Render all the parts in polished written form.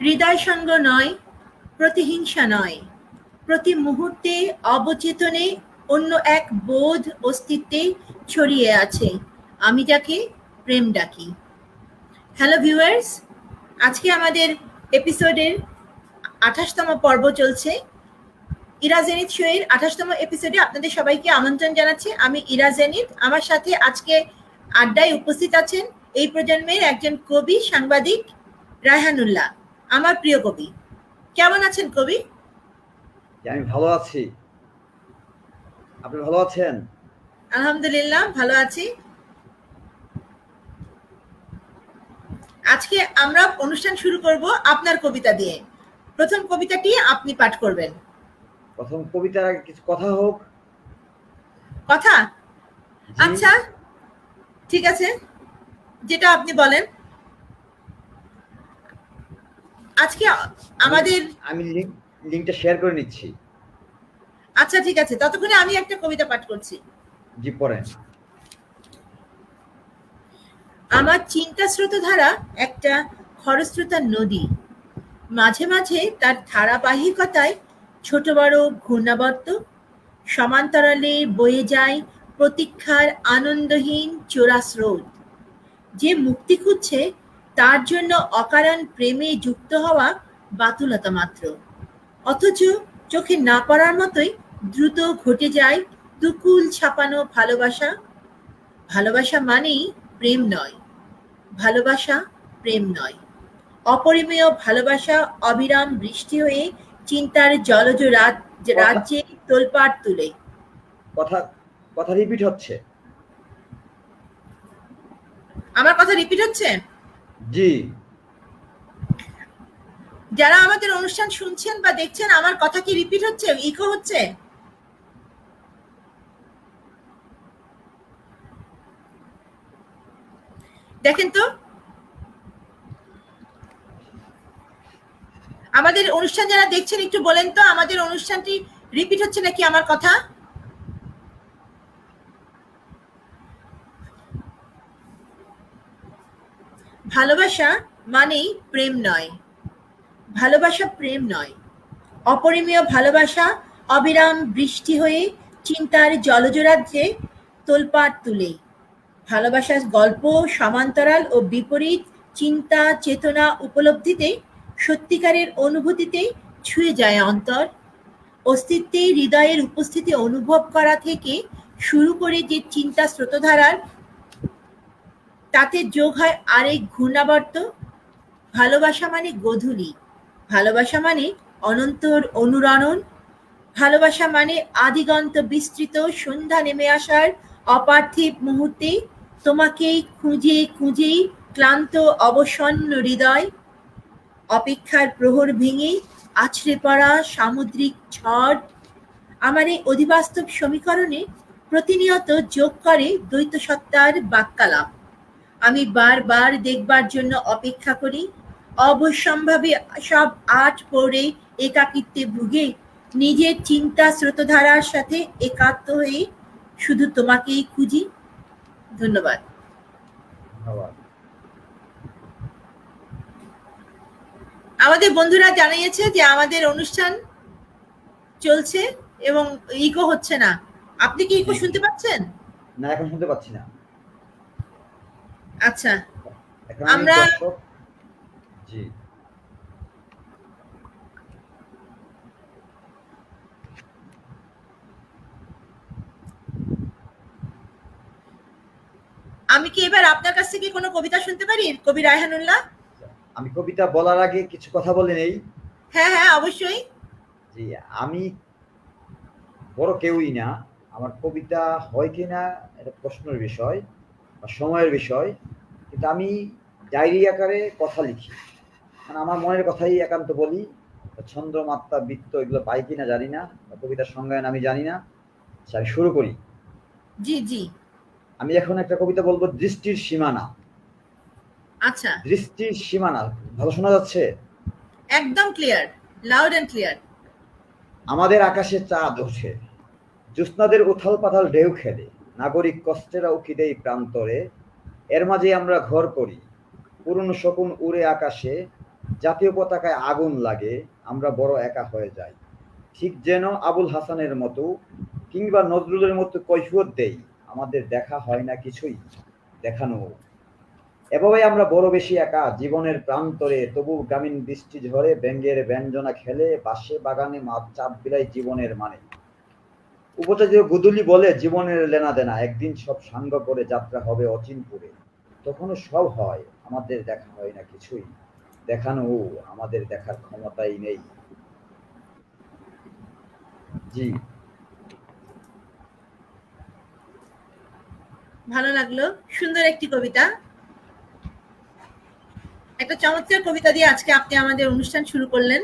হৃদয়সঙ্গ নয়, প্রতিহিংসা নয়, প্রতি মুহূর্তে অবচেতনে অন্য এক বোধ অস্তিত্বে ছড়িয়ে আছে, আমি যাকে প্রেম ডাকি। হ্যালো ভিউয়ার্স, আজকে আমাদের এপিসোডের 28তম পর্ব চলছে। ইরা জেনিত শো এর 28তম এপিসোডে আপনাদের সবাইকে আমন্ত্রণ জানাচ্ছি। আমি ইরা জেনিত। আমার সাথে আজকে আড্ডায় উপস্থিত আছেন এই প্রজন্মের একজন কবি সাংবাদিক রায়হানুল্লাহ, আমার প্রিয় কবি। কেমন আছেন কবি? আমি ভালো আছি, আপনি ভালো আছেন? আলহামদুলিল্লাহ ভালো আছি। আজকে আমরা অনুষ্ঠান শুরু করব আপনার কবিতা দিয়ে। প্রথম কবিতাটি আপনি পাঠ করবেন। প্রথম কবিতার আগে কিছু কথা হোক। কথা? আচ্ছা ঠিক আছে, যেটা আপনি বলেন। আজকে আমাদের আমি লিংকটা শেয়ার করে নিচ্ছি। আচ্ছা ঠিক আছে, ততক্ষণে আমি একটা কবিতা পাঠ করছি। জি পড়েন। আমার চিন্তা স্রোতধারা একটা খরস্রোতা নদী, মাঝে মাঝে তার ধারাবাহিকতায় ছোট বড় ঘূর্ণাবর্ত সমান্তরালে বয়ে যায় প্রতীক্ষার আনন্দহীন চোরা স্রোত। যে মুক্তি খুঁজছে তার জন্য অকারণ প্রেমে যুক্ত হওয়া বাতুলতা মাত্র, অথচ চোখে না পড়ার মতোই দ্রুত ঘটে যায় দুকুল ছাপানো ভালোবাসা। ভালোবাসা মানেই প্রেম নয়, ভালোবাসা প্রেম নয়। অপরিমেয় ভালোবাসা অবিরাম বৃষ্টি হয়ে চিন্তার জলজ রাজ্যে তোলপাড় তুলে। কথা রিপিট হচ্ছে। আমার কথা রিপিট হচ্ছে? জি। যারা আমাদের অনুষ্ঠান শুনছেন বা দেখছেন, আমার কথা কি রিপিট হচ্ছে, ইকো হচ্ছে? দেখেন তো। আমাদের অনুষ্ঠান যারা দেখছেন একটু বলেন তো, আমাদের অনুষ্ঠানটি রিপিট হচ্ছে নাকি আমার কথা? ভালোবাসা মানেই প্রেম নয়, ভালোবাসা প্রেম নয়। অপরিমেয় ভালোবাসা অবিরাম বৃষ্টি হয়ে চিন্তার জলজরাজ্যে তোলপাড় তুলে। ভালোবাসার গল্প সমান্তরাল ও বিপরীত চিন্তা চেতনা উপলব্ধিতে, সত্যিকারের অনুভূতিতে ছুঁয়ে যায় অন্তর। অস্তিত্বে হৃদয়ের উপস্থিতি অনুভব করা থেকে শুরু করে যে চিন্তা স্রোতধারার, তাতে যোগ হয় আরেক ঘূর্ণাবর্ত। ভালোবাসা মানে গোধূলি, ভালোবাসা মানে অনন্তর অনুরণন, ভালোবাসা মানে আদিগন্ত বিস্তৃত সন্ধ্যা নেমে আসার অপার্থিব মুহূর্তে তোমাকেই খুঁজে খুঁজেই ক্লান্ত অবসন্ন হৃদয়, অপেক্ষার প্রহর ভেঙে আছড়ে পড়া সামুদ্রিক ঝড়। আমার এই অধিবাস্তব সমীকরণে প্রতিনিয়ত যোগ করে দ্বৈত সত্তার বাক্যালাপ। আমি বারবার দেখবার জন্য অপেক্ষা করি, অবশ্যম্ভাবী সব আট পড়ে একাকিত্বে ভুগে নিজের চিন্তা স্রোতধারার সাথে একাত্ম হয়ে শুধু তোমাকেই খুঁজি। ধন্যবাদ। আমাদের বন্ধুরা জানিয়েছে যে আমাদের অনুষ্ঠান চলছে এবং ইকো হচ্ছে না। আপনি কি ইকো শুনতে পাচ্ছেন? না, এখন শুনতে পাচ্ছি না। আচ্ছা, আমরা জি আমি কি এবার আপনার কাছ থেকে কোনো কবিতা শুনতে পারি, কবি রায়হানুল্লাহ? আমি কবিতা বলার আগে কিছু কথা বলে নেই। হ্যাঁ হ্যাঁ অবশ্যই। জি, আমি বড় কেউই না, আমার কবিতা হয় কিনা এটা প্রশ্নের বিষয় বা সময়ের বিষয়, কিন্তু আমি ডায়েরি আকারে কথা লিখি, মানে আমার মনের কথাই একান্ত বলি। ছন্দ মাত্রা বৃত্ত এগুলো পাই কিনা জানি না, কবিতার সংজ্ঞায়ন আমি জানি না। আচ্ছা, আমি শুরু করি। জি জি। আমি এখন একটা কবিতা বলবো, দৃষ্টির সীমানা। আচ্ছা, দৃষ্টির সীমানা ভালো শোনা যাচ্ছে? একদম ক্লিয়ার, লাউড এন্ড ক্লিয়ার। আমাদের আকাশে চাঁদ ওঠে, জ্যোৎস্নাদের উথাল পাথাল ঢেউ খেলে, নাগরিক কষ্টেরা উকি দেই প্রান্তরে, এর মাঝে আমরা ঘর করি, পুরনো শকুন উড়ে আকাশে, জাতীয় পতাকায় আগুন লাগে, আমরা বড় একা হয়ে যাই। ঠিক যেন আবুল হাসানের মতো কিংবা নজরুলের মতো কৈফিয়ত দেই, আমাদের দেখা হয় না কিছুই, দেখানো। এভাবে আমরা বড় বেশি একা জীবনের প্রান্তরে, তবু গ্রামীণ বৃষ্টি ঝরে, ব্যঙ্গের ব্যঞ্জনা খেলে, বাসে বাগানে মাছ চাপ বিলাই জীবনের মানে। উপজাতীয় গুদুলি বলে জীবনের লেনা দেনা, একদিন সব সাঙ্গ করে যাত্রা হবে অচিনপুরে। তখনও সব হয়, আমাদের দেখা হয় না কিছুই, দেখানো আমাদের দেখার ক্ষমতাই নেই। জি। ভালো লাগলো, সুন্দর একটি কবিতা, একটা চমৎকার কবিতা দিয়ে আজকে আপনি আমাদের অনুষ্ঠান শুরু করলেন।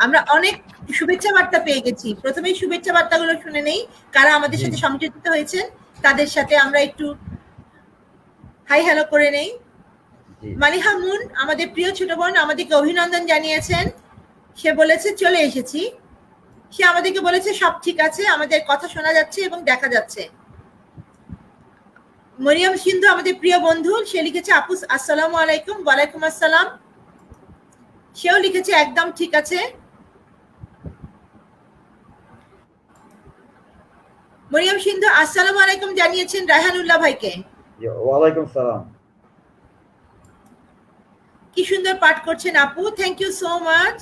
আমরা অনেক শুভেচ্ছা বার্তা পেয়ে গেছি। প্রথমেই শুভেচ্ছা বার্তাগুলো শুনে নেই, কারা আমাদের জি। সাথে সংযোজিত হয়েছেন তাদের সাথে আমরা একটু হাই হ্যালো করে নেই। জি। মালিহা মুন, আমাদের প্রিয় ছোট বোন, আমাদেরকে অভিনন্দন জানিয়েছেন। সে বলেছে চলে এসেছি। সে আমাদেরকে বলেছে সব ঠিক আছে, আমাদের কথা শোনা যাচ্ছে এবং দেখা যাচ্ছে। মরিয়ম সিন্ধু, আমাদের প্রিয় বন্ধু, সে লিখেছে আপু আসসালামু আলাইকুম। ওয়ালাইকুম আসসালাম। সেও লিখেছে একদম ঠিক আছে। মরিয়ম সিন্ধু আসসালামু আলাইকুম জানিয়েছেন রায়হানুল্লাহ ভাইকে। ওয়ালাইকুম সালাম। কি সুন্দর পাঠ করছেন আপু, thank you so much.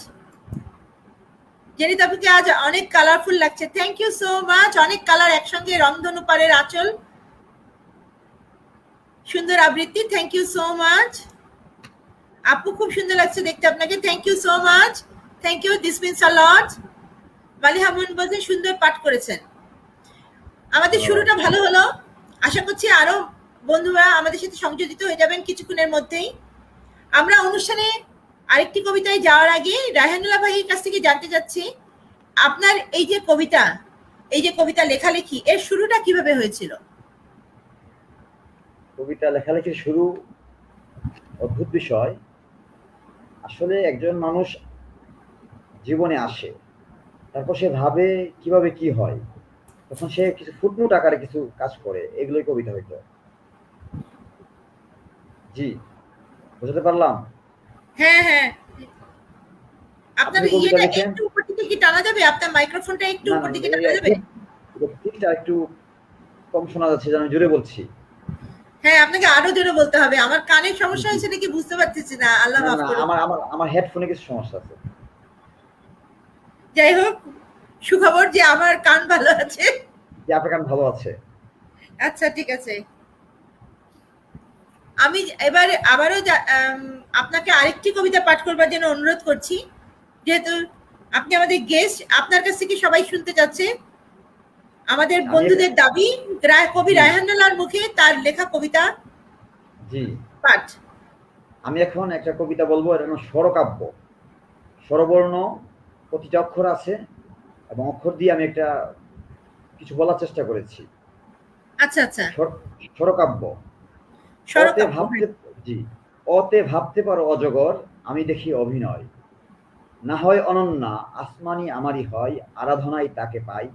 Jenit আপুকে আজ অনেক কালারফুল লাগছে, থ্যাংক ইউ সো মাচ। অনেক কালার একসঙ্গে, রংধনু পাড়ের আঁচল, সুন্দর আবৃত্তি, থ্যাংক ইউ সো মাচ। আপু খুব সুন্দর লাগছে দেখতে আপনাকে, thank you so much, thank you, this means a lot. Maliha Moon বলছেন সুন্দর পাঠ করেছেন। আমাদের শুরুটা ভালো হলো, আশা করছি আরো বন্ধুরা আমাদের সাথে সংযোজিত হয়ে যাবেন কিছুক্ষণের মধ্যেই। আমরা অনুষ্ঠানে আরেকটি কবিতায় যাওয়ার আগে রায়হানুল্লাহ ভাইয়ের কাছ থেকে জানতে চাচ্ছি, আপনার এই যে কবিতা লেখালেখি, এর শুরুটা কিভাবে হয়েছিল? কবিতা লেখালেখির শুরু অদ্ভুত বিষয়। আসলে একজন মানুষ জীবনে আসে, তারপর সে ভাবে কিভাবে কি হয়, তখন সে কিছু ফুটনোট আকারে কিছু কাজ করে, এগুলোই কবিতা হইতো। জি, বুঝতে পারলাম। হ্যাঁ হ্যাঁ, আপনার আপনি কবিতা ইয়েটা লেখেন? একটু উপর দিকে কি টানা যাবে? আপনার মাইক্রোফোনটা একটু না উপর না, দিকে টানা যাবে? ঠিকটা একটু কম শোনা যাচ্ছে, যেন আমি জোরে বলছি। হ্যাঁ, আপনাকে আরো জোরে বলতে হবে। আমার কানের সমস্যা হয়েছে নাকি বুঝতে পারতেছি না, আল্লাহ না মাফ না, করুন। আমার আমার আমার হেডফোনে কিছু সমস্যা আছে। যাই হোক, সুখবর যে আমার কান ভালো আছে। যে আপনার গান ভালো আছে। আচ্ছা ঠিক আছে। আমি এবার আবারও আপনাকে আরেকটি কবিতা পাঠ করবার জন্য অনুরোধ করছি, যেহেতু আপনি আমাদের গেস্ট, আপনার কাছ থেকে সবাই শুনতে চাচ্ছে। আমাদের আমি বন্ধুদের দাবি, কবি জি রায়হানুল্লাহর মুখে তার লেখা কবিতা জি পাঠ। আমি এখন একটা কবিতা বলবো, এটা হলো স্বরকাব্য। স্বরবর্ণ প্রতিটা অক্ষর আছে, এবং অক্ষর দিয়ে আমি একটা কিছু বলার চেষ্টা করেছি। আচ্ছা আচ্ছা, স্বরকাব্য। অতে স্বরকাব্য, ভাবতে, হ্যাঁ। জি, অতে ভাবতে পারো অজগর, আমি দেখি অভিনয়। না হয় অনন্যা, আসমানি আমারই হয়, আরাধনায় তাকে পাই।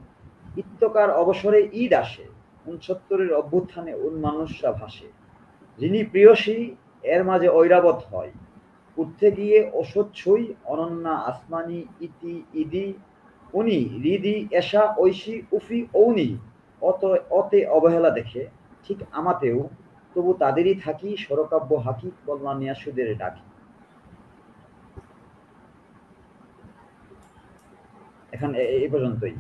ইত্যকার অবসরে ঈদ আসে, ৬৯-এর অভ্যুত্থানে উন্মানুষরা ভাসে। যিনি প্রিয়সী, এর মাঝে ঐরাবত হয়। উঠতে গিয়ে ওষুধ ছুঁই, অনন্যা আসমানি ইতি ইদি, উনি হৃদি এশা ঐশী উফি ঔনি। অত অতে অবহেলা দেখে, ঠিক আমাতেও, তবু তাদেরই থাকি, স্বরকাব্য হাকি, কল্যাণিয়া সুদের ডাকি। এখন এই পর্যন্তই।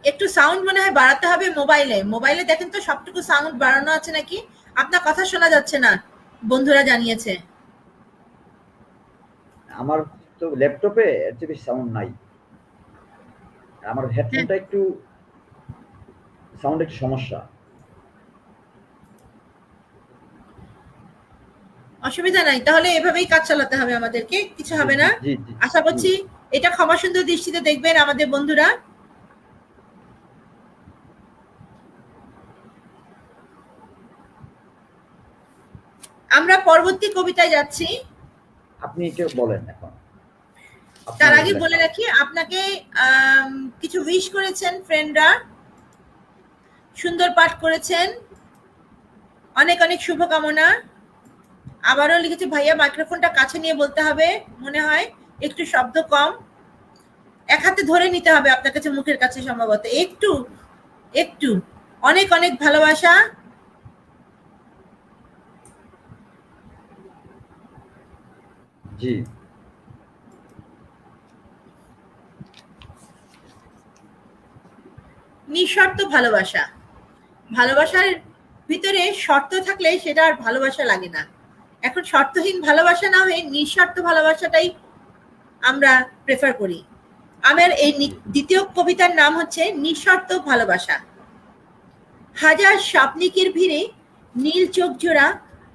একটু সাউন্ড মনে হয় বাড়াতে হবে মোবাইলে। মোবাইলে দেখেন তো সবটুকু সাউন্ড বাড়ানো আছে নাকি? আপনার কথা শোনা যাচ্ছে না, বন্ধুরা জানিয়েছে। আমার তো ল্যাপটপে এর চেয়ে বেশি সাউন্ড নাই। আমার হ্যাঁ, হেডফোনটা একটু সাউন্ড একটু সমস্যা। অসুবিধা নাই, তাহলে এভাবেই কাজ চালাতে হবে আমাদেরকে, কিছু জি হবে জি না। জি জি আশা জি। করছি এটা ক্ষমা সুন্দর দৃষ্টিতে দেখবেন আমাদের বন্ধুরা। আমরা পরবর্তী কবিতায় যাচ্ছি। আপনি একটু বলেন এখন। তার আপনার আগে লেখা। বলে রাখি আপনাকে কিছু উইশ করেছেন ফ্রেন্ডরা, সুন্দর পাঠ করেছেন, অনেক অনেক শুভকামনা। আবারও লিখেছে ভাইয়া মাইক্রোফোনটা কাছে নিয়ে বলতে হবে, মনে হয় একটু শব্দ কম, এক হাতে ধরে নিতে হবে আপনার কাছে, মুখের কাছে সম্ভবত একটু একটু। অনেক অনেক ভালোবাসা। জি নিঃশর্ত ভালোবাসা, ভালোবাসার ভিতরে শর্ত থাকলে সেটা আর ভালোবাসা লাগে না। এখন শর্তহীন ভালোবাসা না হয়ে নিঃশর্ত ভালোবাসাটাই আমরা প্রেফার করি। আমার এই দ্বিতীয় কবিতার নাম হচ্ছে নিঃশর্ত ভালোবাসা। হাজার স্বপ্নিকের ভিড়ে নীল চোখ জোড়া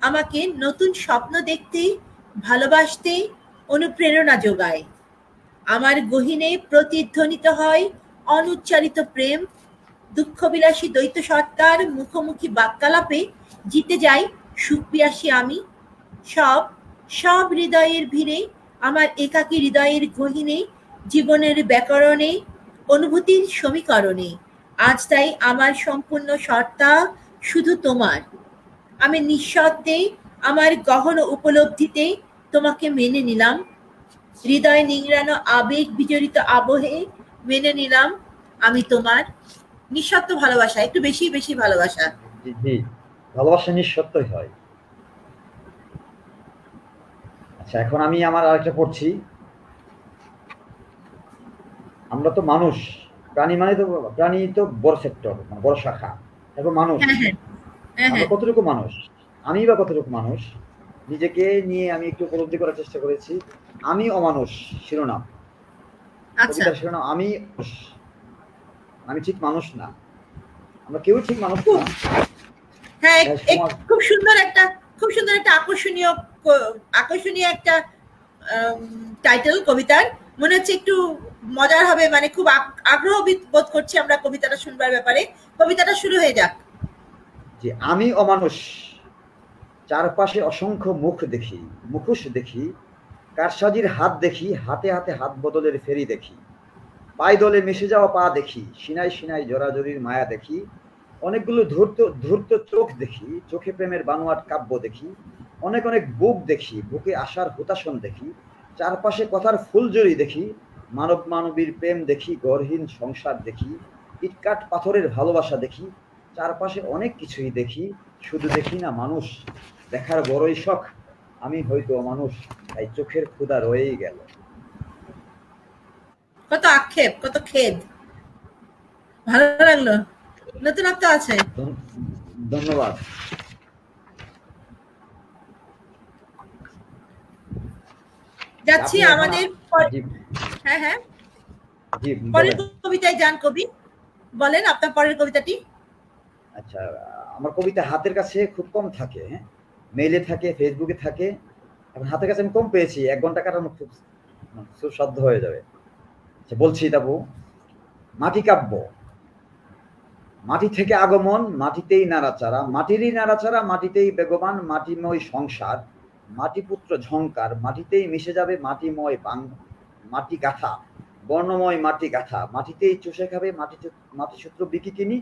আমাকে নতুন স্বপ্ন দেখতে, ভালোবাসতে অনুপ্রেরণা যোগায়। আমার গহীনে প্রতিধ্বনিত হয় অনুচ্চারিত প্রেম, দুঃখবিলাসী দ্বৈত সত্তার মুখোমুখি বাক্যালাপে জিতে যাই সুখপিয়াসী আমি। সব সব হৃদয়ের ভিড়ে আমার একাকী হৃদয়ের গহীনে, জীবনের ব্যাকরণে, অনুভূতির সমীকরণে আজ তাই আমার সম্পূর্ণ সত্তা শুধু তোমার। আমি নিঃশব্দে আমার গহন উপলব্ধিতে তোমাকে মেনে নিলাম, হৃদয় নিংড়ানো আবেগ বিজড়িত আবহে মেনে নিলাম আমি তোমার। নিঃস্বার্থ ভালোবাসা, একটু বেশি বেশি ভালোবাসা। জি জি, ভালোবাসা নিঃশর্তই হয়। আচ্ছা, এখন আমি আমার আরেকটা পড়ছি। আমরা তো মানুষ, প্রাণী তো বড় সেক্টর, মানে বড় শাখা। এখন মানুষ, হ্যাঁ হ্যাঁ হ্যাঁ আমরা হ্যাঁ কতটুকু মানুষ, আমি বা কতটুকু মানুষ, নিজেকে নিয়ে আমি একটু উপলব্ধি করার চেষ্টা করেছি। আমি অমানুষ শিরোনাম, আচ্ছা কবিতার শিরোনাম আমি অমানুষ। আমি ঠিক মানুষ না, আমরা কেউ ঠিক মানুষ খুব না। হ্যাঁ তাই সমাজ, খুব সুন্দর একটা আকর্ষণীয় আকর্ষণীয় একটা টাইটেল কবিতার। মনে হচ্ছে একটু মজার হবে, মানে খুব আগ্রহ বোধ করছি আমরা কবিতাটা শুনবার ব্যাপারে। কবিতাটা শুরু হয়ে যাক। যে আমি অমানুষ, চারপাশে অসংখ্য মুখ দেখি, মুখোশ দেখি, কারসাজির হাত দেখি, হাতে হাতে হাত বদলের ফেরি দেখি, পায়ে দলে মিশে যাওয়া পা দেখি, সিনাই সিনাই জড়াজড়ির মায়া দেখি, অনেকগুলো ধূর্ত ধূর্ত চোখ দেখি, চোখে প্রেমের বানোয়াট কাব্য দেখি, অনেক অনেক বুক দেখি, বুকে আশার হুতাশন দেখি, চারপাশে কথার ফুলজড়ি দেখি, মানব মানবীর প্রেম দেখি, গড়হীন সংসার দেখি, ইটকাট পাথরের ভালোবাসা দেখি, চারপাশে অনেক কিছুই দেখি, শুধু দেখি না মানুষ। দেখার বড়ই শখ, আমি হয়তো মানুষ, তাই চোখের ক্ষুধা রয়েই গেল। কত আক্ষেপ, কত খেদ, ভালো লাগলো, নতুনত্ব আছে। ধন্যবাদ। যাচ্ছি আপনি এখন আমাদের জি হ্যাঁ হ্যাঁ জি পরের বলেন। কবিতায় যান কবি, বলেন আপনার পরের কবিতাটি। আচ্ছা, আমার কবিতা হাতের কাছে খুব কম থাকে, হ্যাঁ, মেইলে থাকে, ফেসবুকে থাকে। এখন হাতের কাছে আমি কম পেয়েছি, 1 ঘন্টা কাটানো খুব সুসাধ্য হয়ে যাবে। আচ্ছা, বলছি তাবু। মাটি কাব্য, মাটি থেকে আগমন, মাটিতেই নাড়াচাড়া, মাটিরই নাড়াচাড়া, মাটিতেই বেগবান, মাটিময় সংসার, মাটিপুত্র ঝংকার, মাটিতেই মিশে যাবে মাটিময় মাটি গাথা, বর্ণময় মাটি গাথা, মাটিতেই চষে খাবে মাটিসূত্র বিকি কিনি,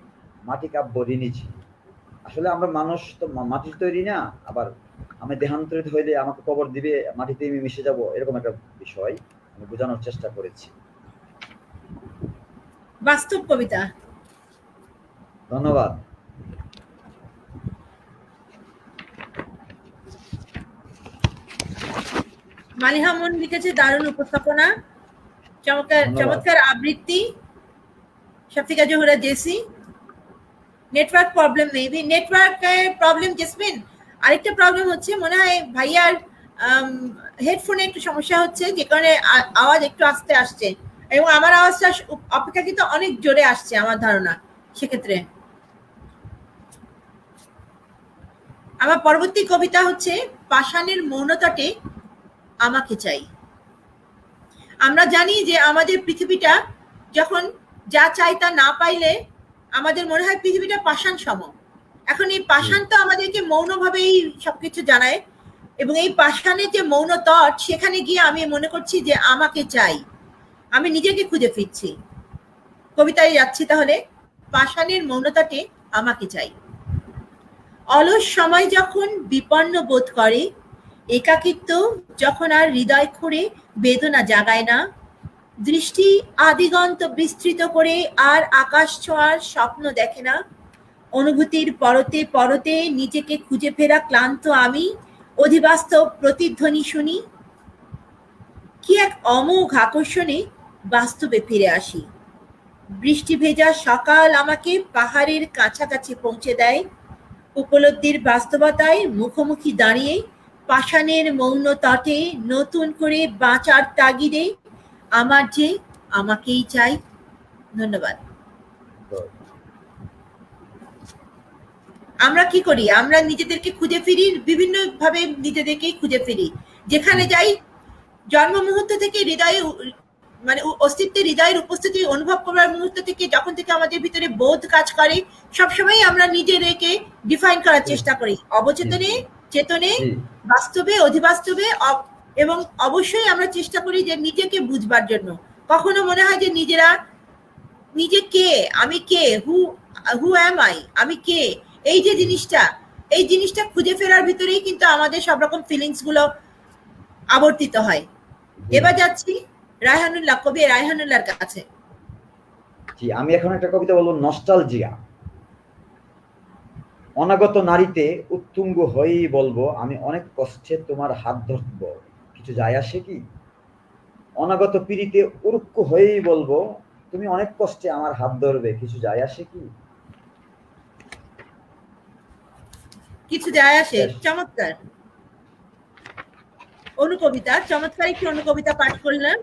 মাটি কাব্য ঋণী চিনি। আসলে আমরা মানুষ তো মাটির তৈরি না, আবার আমি দেহান্তরিত হইলে আমাকে কবর দিবে, মাটিতে আমি মিশে যাব, এরকম একটা বিষয় আমি বোঝানোর চেষ্টা করেছি। বাস্তব কবিতা। ধন্যবাদ। মালিহা মন লিখেছে দারুণ উপস্থাপনা, চমৎকার ধন্যবাদ। চমৎকার আবৃত্তি, Shafika Zohra Jessy. Network problem, maybe নেটওয়ার্কের প্রবলেম জেসমিন। আরেকটা প্রবলেম হচ্ছে মনে হয় ভাইয়ার হেডফোনে একটু সমস্যা হচ্ছে, যে কারণে আওয়াজ একটু আস্তে আসছে, এবং আমার আওয়াজটা অপেক্ষাকৃত অনেক জোরে আসছে আমার ধারণা। সেক্ষেত্রে আমার পরবর্তী কবিতা হচ্ছে পাষাণের মৌনতটে আমাকে চাই। আমরা জানি যে আমাদের পৃথিবীটা যখন যা চাই তা না পাইলে আমাদের মনে হয় পৃথিবীটা পাষাণ সম। এখন এই পাষাণ তো আমাদেরকে মৌনভাবেই সবকিছু জানায়, এবং এই পাষাণের যে মৌন তট, সেখানে গিয়ে আমি মনে করছি যে আমাকে চাই, আমি নিজেকে খুঁজে ফিরছি। কবিতায় যাচ্ছি তাহলে, পাষাণের মৌনতাটে আমাকে চাই। অলস সময় যখন বিপন্ন বোধ করে, একাকিত্ব যখন আর হৃদয় খুঁড়ে বেদনা জাগায় না, দৃষ্টি আদিগন্ত বিস্তৃত করে আর আকাশ ছোঁয়ার স্বপ্ন দেখে না, অনুভূতির পরতে পরতে নিজেকে খুঁজে ফেরা ক্লান্ত আমি অধিবাস্তব প্রতিধ্বনি শুনি, কি এক অমোঘ আকর্ষণে বাস্তবে ফিরে আসি। বৃষ্টি ভেজা সকাল আমাকে পাহাড়ের কাছাকাছি পৌঁছে দেয়, উপলব্ধির বাস্তবতায় মুখোমুখি দাঁড়িয়ে পাষাণের মৌন তটে নতুন করে বাঁচার তাগিদে আমার যে আমাকেই চাই। ধন্যবাদ। আমরা কি করি? আমরা নিজেদেরকে খুঁজে ফিরি, বিভিন্ন ভাবে নিজেদেরকেই খুঁজে ফিরি। যেখানে যাই, জন্ম মুহূর্ত থেকে হৃদয়ে মানে অস্তিত্বের হৃদয়ের উপস্থিতি অনুভব করার মুহূর্ত থেকে, যখন থেকে আমাদের ভিতরে বোধ কাজ করে, সবসময় আমরা নিজেদেরকে ডিফাইন করার চেষ্টা করি, অবচেতনে, চেতনে, বাস্তবে, অধিবাস্তবে, এবং অবশ্যই আমরা চেষ্টা করি যে নিজেকে বুঝবার জন্য। কখনো মনে হয় যে নিজে কে, আমি কে, হু অ্যাম আই, আমি কে, এই যে জিনিসটা খুঁজে ফেরার ভিতরেই কিন্তু আমাদের সব রকম ফিলিংস গুলো আবর্তিত হয়। এবার যাচ্ছি রায়হানুল্লাহ, কবি রায়হানুল্লাহর কাছে। জি, আমি এখন একটা কবিতা বলবো, নস্টালজিয়া। অনাগত নারীতে উত্তুঙ্গ হয়েই বলবো, আমি অনেক কষ্টে তোমার হাত ধরব, কিছু যায় আসে কি? অনাগত পীড়িতে উরুক্ষ হয়েই বলবো, তুমি অনেক কষ্টে আমার হাত ধরবে, কিছু যায় আসে কি? কিছু যায় আসে। চমৎকার অনুকবিতা, চমৎকার একটি অনুকবিতা পাঠ করলাম।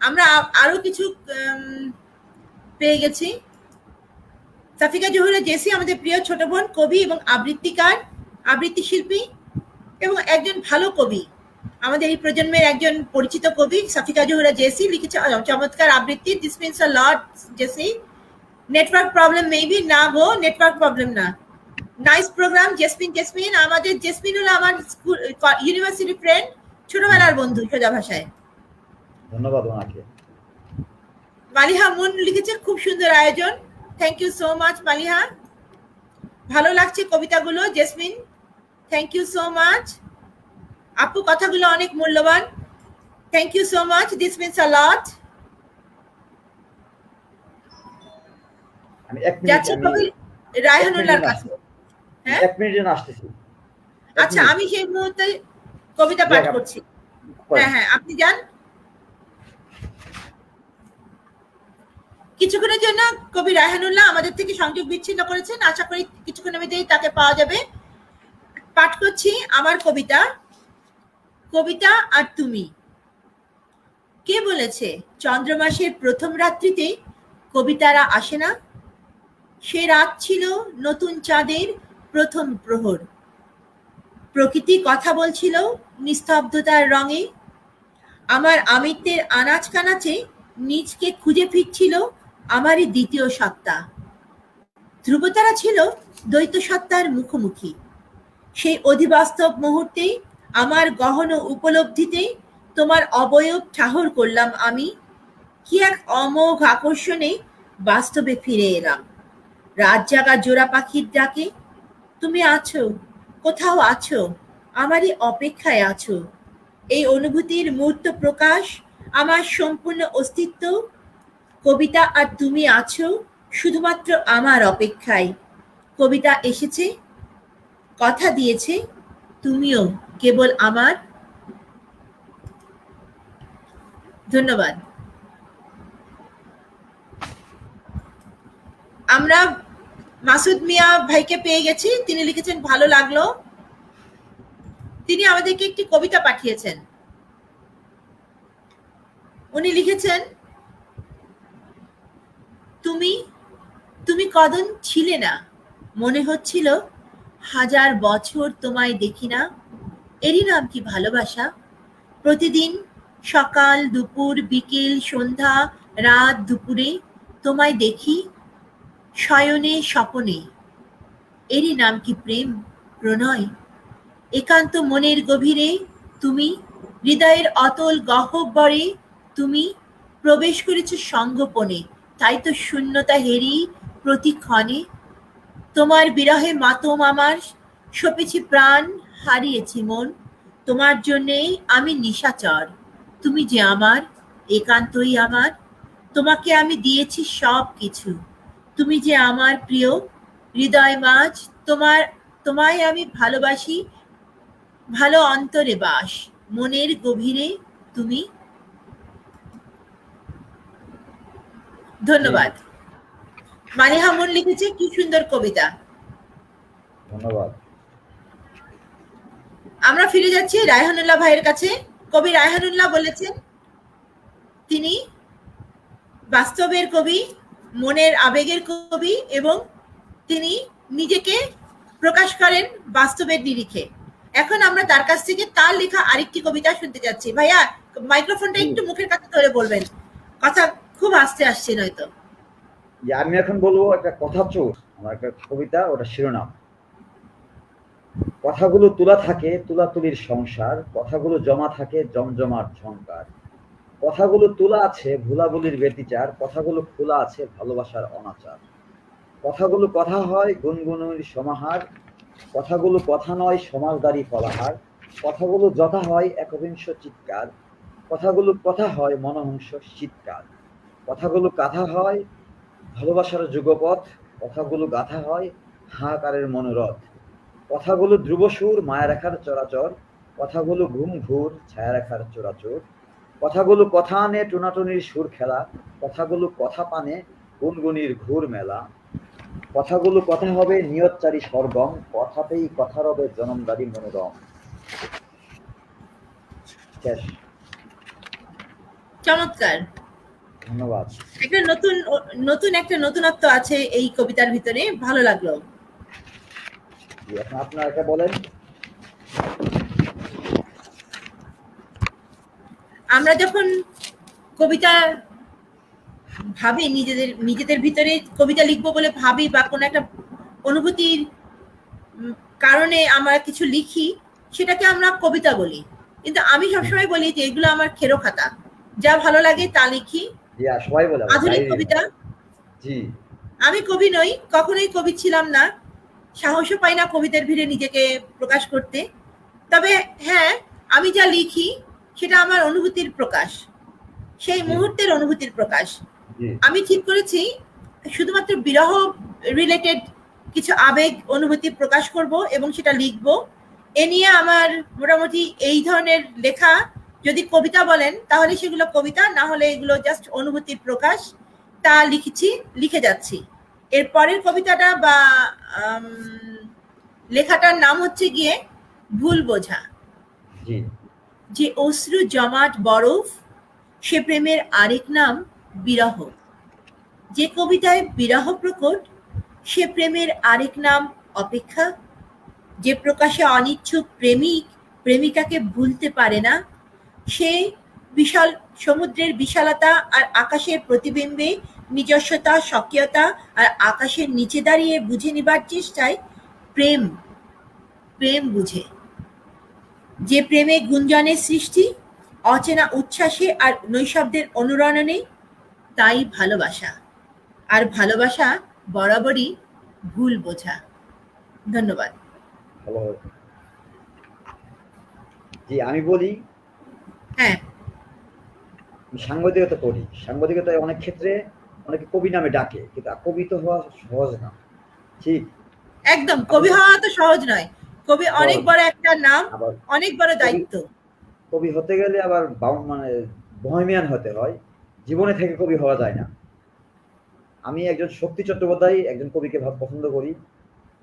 আমরা আরো কিছু পেয়ে গেছি। সাফিকা জহুরা জেসি আমাদের প্রিয় ছোট বোন, কবি এবং আবৃত্তিকার, আবৃত্তি শিল্পী এবং একজন ভালো কবি, আমাদের এই প্রজন্মের একজন পরিচিত কবি সাফিকা জহুরা জেসি লিখেছে চমৎকার আবৃত্তি। This means a lot Jessy. Network problem maybe না, গো নেটওয়ার্ক প্রবলেম না। Nice programme Jesmin. আমাদের জেসমিন হলো আমার স্কুল ইউনিভার্সিটি ফ্রেন্ড, ছোটবেলার বন্ধু সোজা ভাষায়। ধন্যবাদ ওনাকে। মালিহা মুন লিখেছে, খুব সুন্দর আয়োজন, thank you so much Maliha, ভালো লাগছে কবিতাগুলো। Jesmin, thank you so much. আপু, কথাগুলো অনেক মূল্যবান, thank you so much, this means a lot. আমি এক মিনিট রায়হানুল্লাহর কাছে। হ্যাঁ, এক মিনিট জন্য আসতেছি। আচ্ছা, আমি সেই মুহূর্তে কবিতা পাঠ করছি। হ্যাঁ, আপনি যান। কিছুক্ষণের জন্য কবি রায়হানুল্লাহ আমাদের থেকে সংযোগ বিচ্ছিন্ন করেছেন, আশা করি কিছুক্ষণের মধ্যেই তাকে পাওয়া যাবে। পাঠ করছি আমার কবিতা, কবিতা আর তুমি। কে বলেছে চন্দ্রমাসের প্রথম রাত্রিতে কবিতারা আসে না? সে রাত ছিল নতুন চাঁদের প্রথম প্রহর। প্রকৃতি কথা বলছিল নিস্তব্ধতার রঙে। আমার আমিত্বের আনাচ কানাচে নিজকে খুঁজে ফিরছিল আমারই দ্বিতীয় সত্তা। ধ্রুবতারা ছিল দ্বৈত সত্তার মুখোমুখি। সেই অধিবাস্তব মুহূর্তে আমার গহন উপলব্ধিতে তোমার অবয়ব ঠাহর করলাম আমি। কি এক অমোঘ আকর্ষণে বাস্তবে ফিরে এলাম। রাত জাগা জোড়া পাখির ডাকে তুমি আছো, কোথাও আছো, আমারই অপেক্ষায় আছো। এই অনুভূতির মূর্ত প্রকাশ আমার সম্পূর্ণ অস্তিত্ব। কবিতা আর তুমি আছো শুধুমাত্র আমার অপেক্ষায়। কবিতা এসেছে, কথা দিয়েছে, তুমিও কেবল আমার। ধন্যবাদ। আমরা মাসুদ মিয়া ভাইকে পেয়ে গেছি, তিনি লিখেছেন ভালো লাগলো। তিনি আমাদেরকে একটি কবিতা পাঠিয়েছেন। উনি লিখেছেন, তুমি তুমি কদিন ছিলে না, মনে হচ্ছিল হাজার বছর তোমায় দেখি না। এরই নাম কি ভালোবাসা? প্রতিদিন সকাল, দুপুর, বিকেল, সন্ধ্যা, রাত, দুপুরে তোমায় দেখি, শয়নে স্বপনে। এরই নাম কি প্রেম, প্রণয়? একান্ত মনের গভীরে তুমি, হৃদয়ের অতল গহ্বরে তুমি প্রবেশ করেছ সঙ্গোপনে, তাই তো শূন্যতা হেরি প্রতিক্ষণে তোমার বিরহে মাতম আমার, সপেছি প্রাণ, হারিয়েছি মন, তোমার জন্যেই আমি নিশাচর, তুমি যে আমার, একান্তই আমার, তোমাকে আমি দিয়েছি সব কিছু, তুমি যে আমার প্রিয়, হৃদয় মাঝ, তোমায় আমি ভালোবাসি, ভালো অন্তরে বাস, মনের গভীরে তুমি। জি, ধন্যবাদ। মালিহা মন লিখেছে, কি সুন্দর কবিতা। ধন্যবাদ। আমরা ফিরে যাচ্ছি রায়হানুল্লাহ ভাইয়ের কাছে। কবি রায়হানুল্লাহ বলেছেন তিনি বাস্তবের কবি, মনের আবেগের কবি, এবং তিনি নিজেকে প্রকাশ করেন বাস্তবের নিরিখে। এখন আমরা তার কাছ থেকে তার লেখা আরেকটি কবিতা শুনতে যাচ্ছি। ভাইয়া মাইক্রোফোনটা জি, একটু মুখের কাছে ধরে বলবেন, কথা খুব আস্তে আসছে নয়তো। যে আমি এখন বলবো একটা কথা চোর, আমার একটা কবিতা, ওটা শিরোনাম। কথাগুলো তোলা থাকে তুলাতুলির সংসার, কথাগুলো জমা থাকে জমজমার ঝংকার, কথাগুলো তোলা আছে ভুলাবুলির ব্যতিচার, কথাগুলো খোলা আছে ভালোবাসার অনাচার, কথাগুলো কথা হয় গুনগুনির সমাহার, কথাগুলো কথা নয় সমাজদারি ফলাহার, কথাগুলো যথা হয় একবিংশ চিৎকার, কথাগুলো কথা হয় মনোহংস শীতকার, কথাগুলো কাথা হয় ভালোবাসার যুগপথ, কথাগুলো গাথা হয় হাহাকারের মনোরথ, কথাগুলো ধ্রুবসুর মায়ারেখার চরাচর, কথাগুলো ঘুম ঘুর ছায়ারেখার চোরাচোর, কথাগুলো কথা আনে টুনাটুনির সুর খেলা, কথাগুলো কথা পানে গুনগুনির ঘুর মেলা, কথাগুলো কথা হবে নিয়তচারী সরগম, কথাতেই কথা রবে জনমদারি মনোরম। শেষ। চমৎকার। ধন্যবাদ। একটা নতুন একটা নতুনত্ব আছে এই কবিতার ভিতরে, ভালো লাগলো। জি, এখন আপনারা একটা বলেন। আমরা যখন কবিতা ভাবি, নিজেদের ভিতরে কবিতা লিখবো বলে ভাবি, বা কোনো একটা অনুভূতির কারণে আমরা কিছু লিখি, সেটাকে আমরা কবিতা বলি। কিন্তু আমি সবসময় বলি যে এগুলো আমার খেরো খাতা, যা ভালো লাগে তা লিখি। জি, আর সবাই বলে আমার আধুনিক ডায়েরি। কবিতা। জি, আমি কবি নই, কখনোই কবি ছিলাম না, সাহসও পাই না কবিতার ভিড়ে নিজেকে প্রকাশ করতে। তবে হ্যাঁ, আমি যা লিখি সেটা আমার অনুভূতির প্রকাশ, সেই জি, মুহূর্তের অনুভূতির প্রকাশ। জি, আমি ঠিক করেছি শুধুমাত্র বিরহ রিলেটেড কিছু আবেগ অনুভূতি প্রকাশ করব এবং সেটা লিখব। এ নিয়ে আমার মোটামুটি এই ধরনের লেখা, যদি কবিতা বলেন তাহলে সেগুলো কবিতা, না হলে এগুলো জাস্ট অনুভূতির প্রকাশ, তা লিখে যাচ্ছি। এর পরের কবিতাটা বা আম, লেখাটার নাম হচ্ছে গিয়ে ভুল বোঝা। জি, যে অশ্রু জমাট বরফ, সে প্রেমের আরেক নাম বিরহ। যে কবিতায় বিরহ প্রকট, সে প্রেমের আরেক নাম অপেক্ষা। যে প্রকাশে অনিচ্ছুক প্রেমিক প্রেমিকাকে ভুলতে পারে না, সে বিশাল সমুদ্রের বিশালতা আর আকাশের প্রতিবিম্বে নিজস্বতা স্বকীয়তা আর আকাশের নিচে দাঁড়িয়ে বুঝে নিবার চেষ্টায় প্রেম প্রেম বুঝে। যে প্রেমে গুঞ্জনের সৃষ্টি, অচেনা উচ্ছ্বাসে আর নৈশব্দের অনুরণনে, তাই ভালোবাসা। আর ভালোবাসা বরাবরই ভুল বোঝা। ধন্যবাদ। ভালো হয়েছে। জি, আমি বলি, হ্যাঁ, আমি সাংবাদিকতা করি। সাংবাদিকতায় অনেক ক্ষেত্রে অনেকে কবি নামে ডাকে, কিন্তু কবি তো হওয়া সহজ না। ঠিক। একদম আপনি কবি হওয়া তো সহজ নয়। কবি অনেক সহজ। বড় একটা নাম, আবার অনেক বড় কবি দায়িত্ব। কবি হতে গেলে আবার মানে বহেমিয়ান হতে হয়। জীবনে থেকে কবি হওয়া যায় না। আমি একজন শক্তি চট্টোপাধ্যায় একজন কবিকে পছন্দ করি।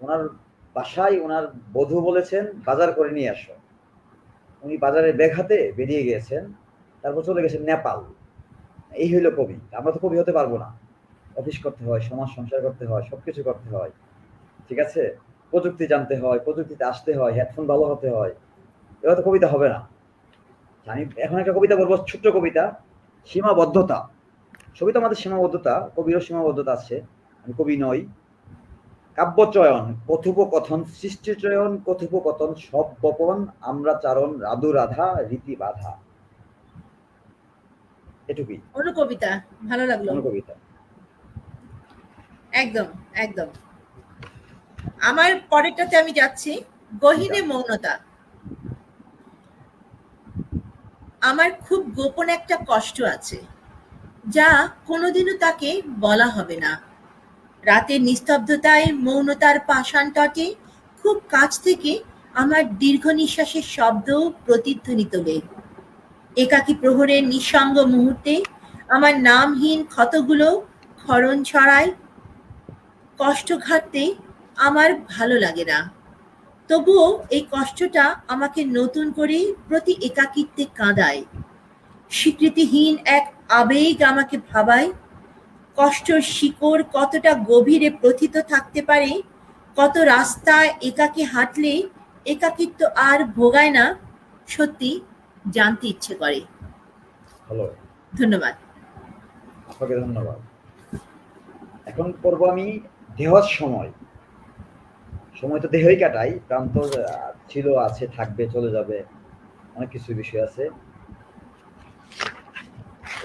ওনার বাসায় ওনার বধূ বলেছেন বাজার করে নিয়ে আসো। উনি বাজারে ব্যাগ হাতে বেরিয়ে গিয়েছেন। তারপর চলে গেছেন নেপাল। এই হইল কবি। আমরা তো কবি হতে পারবো না। অফিস করতে হয়, সমাজ সংসার করতে হয়, সবকিছু করতে হয়। ঠিক আছে? প্রযুক্তি জানতে হয়, প্রযুক্তিতে আসতে হয়, হেডফোন ভালো হতে হয়। এবার তো কবিতা হবে না। আমি এখন একটা কবিতা বলবো, ছোট্ট কবিতা, সীমাবদ্ধতা। সবই তো আমাদের সীমাবদ্ধতা, কবিরও সীমাবদ্ধতা আছে। আমি কবি নই। কাব্যচয়ন, কথোপকথন, সৃষ্টিচয়ন, কথোপকথন, সব বপন, আমরা চারণ, রাধু রাধা, রীতি বাধা। এটুকুই অনুকবিতা, ভালো লাগলো। অনুকবিতা। একদম একদম। আমার পরেরটাতে আমি যাচ্ছি, গহীনে মৌনতা। আমার খুব গোপন একটা কষ্ট আছে, যা কোনোদিনও তাকে বলা হবে না। রাতের নিস্তব্ধতায় মৌনতার পাষাণ তটে খুব কাছ থেকে আমার দীর্ঘ নিঃশ্বাসের শব্দ প্রতিধ্বনি তোলে। একাকী প্রহরের নিঃসঙ্গ মুহূর্তে আমার নামহীন ক্ষতগুলো ক্ষরণ ছড়ায়। কষ্ট ঘাটতে আমার ভালো লাগে না, তবুও এই কষ্টটা আমাকে নতুন করে প্রতি একাকিত্বে কাঁদায়। স্বীকৃতিহীন এক আবেগ আমাকে ভাবায়, কষ্টর শিকড় কতটা গভীরে প্রথিত থাকতে পারে, কত রাস্তায় একাকী হাঁটলে একাকিত্ব আর ভোগায় না, সত্যি জানতে ইচ্ছে করে। হলো, ধন্যবাদ। আপনাকে ধন্যবাদ। এখন করবো আমি দেহর সময়। সময় তো দেহই কাটাই, প্রাণ তো ছিল, আছে, থাকবে, চলে যাবে, অনেক কিছু বিষয় আছে।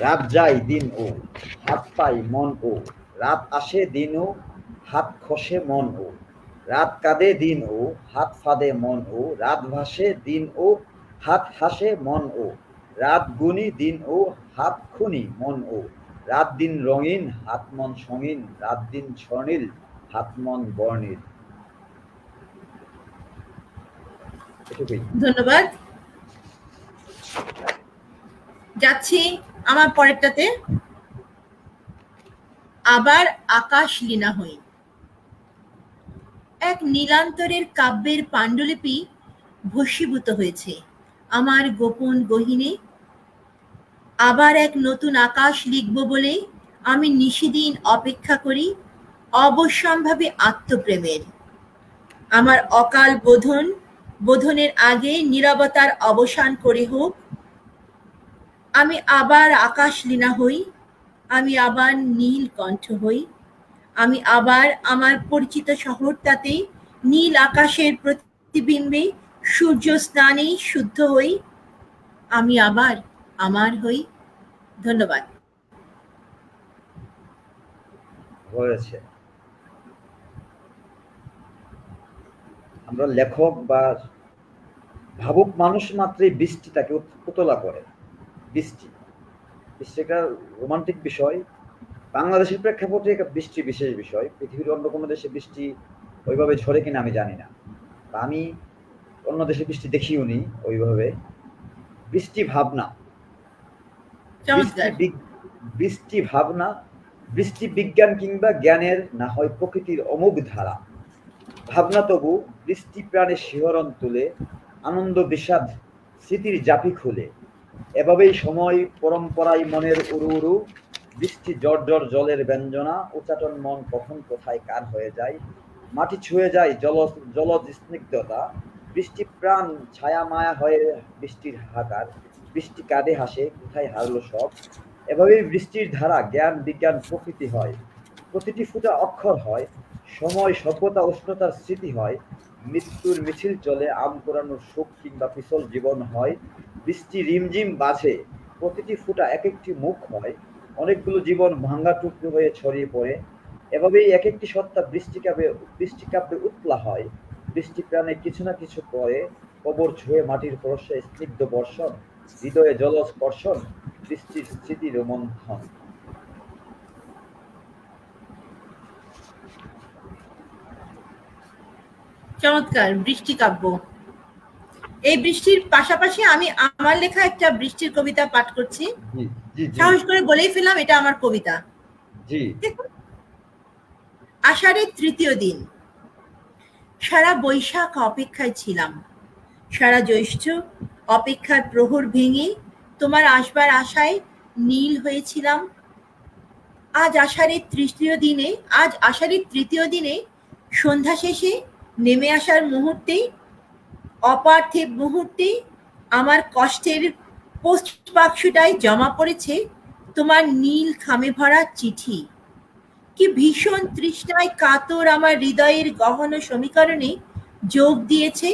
রাত যায় দিন ও, হাত পাই মন ও, রাত আসে দিন ও, হাত খসে মন ও, রাত কাঁদে দিন ও, হাত ফাঁদে মন ও, রাত ভাসে দিন ও, হাত হাসে মন ও, রাত গুনি দিন ও, হাত খুনি মন ও, রাত দিন রঙিন, হাত মন সঙিন, রাত দিন স্বর্ণিল, হাত মন বর্ণিল। এটুকুই। ধন্যবাদ। যাচ্ছি আমার পরেরটাতে, আবার আকাশ লীনা হই। এক নীলান্তরের কাব্যের পাণ্ডুলিপি ভস্মীভূত হয়েছে আমার গোপন গহীনে। আবার এক নতুন আকাশ লিখব বলে আমি নিশিদিন অপেক্ষা করি অবশ্যম্ভাবী আত্মপ্রেমের। আমার অকাল বোধনের আগে নীরবতার অবসান করে হোক। আমি আবার আকাশ লীনা হই, আমি আবার নীল কণ্ঠ হই, আমি আবার আমার পরিচিত শহরটাতে নীল আকাশের প্রতিবিম্বে সূর্য স্নানে শুদ্ধ হই, আমি আবার আমার হই। ধন্যবাদ। হয়েছে। আমরা লেখক বা ভাবুক মানুষ মাত্রই বৃষ্টি তাকে উতলা করে। বৃষ্টি একটা রোমান্টিক বিষয়। বাংলাদেশের প্রেক্ষাপটে বৃষ্টি বিশেষ বিষয়। পৃথিবীর অন্য কোনো দেশে বৃষ্টি ওইভাবে ঝরে কিনা আমি জানি না, বা আমি অন্য দেশে বৃষ্টি দেখিও নি ওইভাবে। বৃষ্টি ভাবনা, বৃষ্টি ভাবনা, বৃষ্টি বিজ্ঞান কিংবা জ্ঞানের না হয় প্রকৃতির অমোঘ ধারা। ভাবনা তবু বৃষ্টি প্রাণে শিহরণ তুলে, আনন্দ বিষাদ স্মৃতির জাপি খুলে। এভাবেই সময় পরম্পরায় মনের উড়ু উড়ু, বৃষ্টি জর্জর জলের ব্যঞ্জনা, উচাটন মন কখন কোথায় কার হয়ে যায়, মাটি ছুঁয়ে যায় জলজ স্নিগ্ধতা, বৃষ্টি প্রাণ ছায়া মায়া হয়ে বৃষ্টির হাহাকার, বৃষ্টি কাঁদে হাসে কোথায় হারলো সব। এভাবেই বৃষ্টির ধারা জ্ঞান বিজ্ঞান প্রকৃতি হয়, প্রতিটি ফোঁটা অক্ষর হয়, সময় সভ্যতা উষ্ণতার স্মৃতি হয়, মৃত্যুর মিছিল চলে আম পোড়ানোর সুখ কিংবা পিছল জীবন হয়, বৃষ্টি রিমঝিম বাজে প্রতিটি ফোঁটা এক একটি মুখ হয়, অনেকগুলো জীবন ভাঙ্গা টুকরো হয়ে ছড়িয়ে পড়ে। এভাবেই এক একটি সত্তা বৃষ্টিকাব্যে উতলা হয়, বৃষ্টি প্রাণে কিছু না কিছু করে, কবর ছুঁয়ে মাটির পরশে স্নিগ্ধ বর্ষণ, হৃদয়ে জলস্পর্শন, বৃষ্টির স্মৃতি রোমন্থন। চমৎকার বৃষ্টি কাব্য। এই বৃষ্টির পাশাপাশি আমি আমার লেখা একটা বৃষ্টির কবিতা পাঠ করছি। সাহস করে বলেই ফেললাম এটা আমার কবিতা। আষাঢ়ের তৃতীয় দিন। সারা বৈশাখ অপেক্ষায় ছিলাম, সারা জ্যৈষ্ঠ অপেক্ষার প্রহর ভেঙে তোমার আসবার আশায় নীল হয়েছিলাম। আজ আষাঢ়ের তৃতীয় দিনে সন্ধ্যা শেষে নেমে আসার মুহূর্তে, অপার্থিব মুহূর্তে আমার কষ্টের পোস্ট বাক্সটায় জমা পড়েছে তোমার নীল খামে ভরা চিঠি। কি ভীষণ তৃষ্ণায় কাতর আমার হৃদয়ের গহন সমীকরণে যোগ দিয়েছে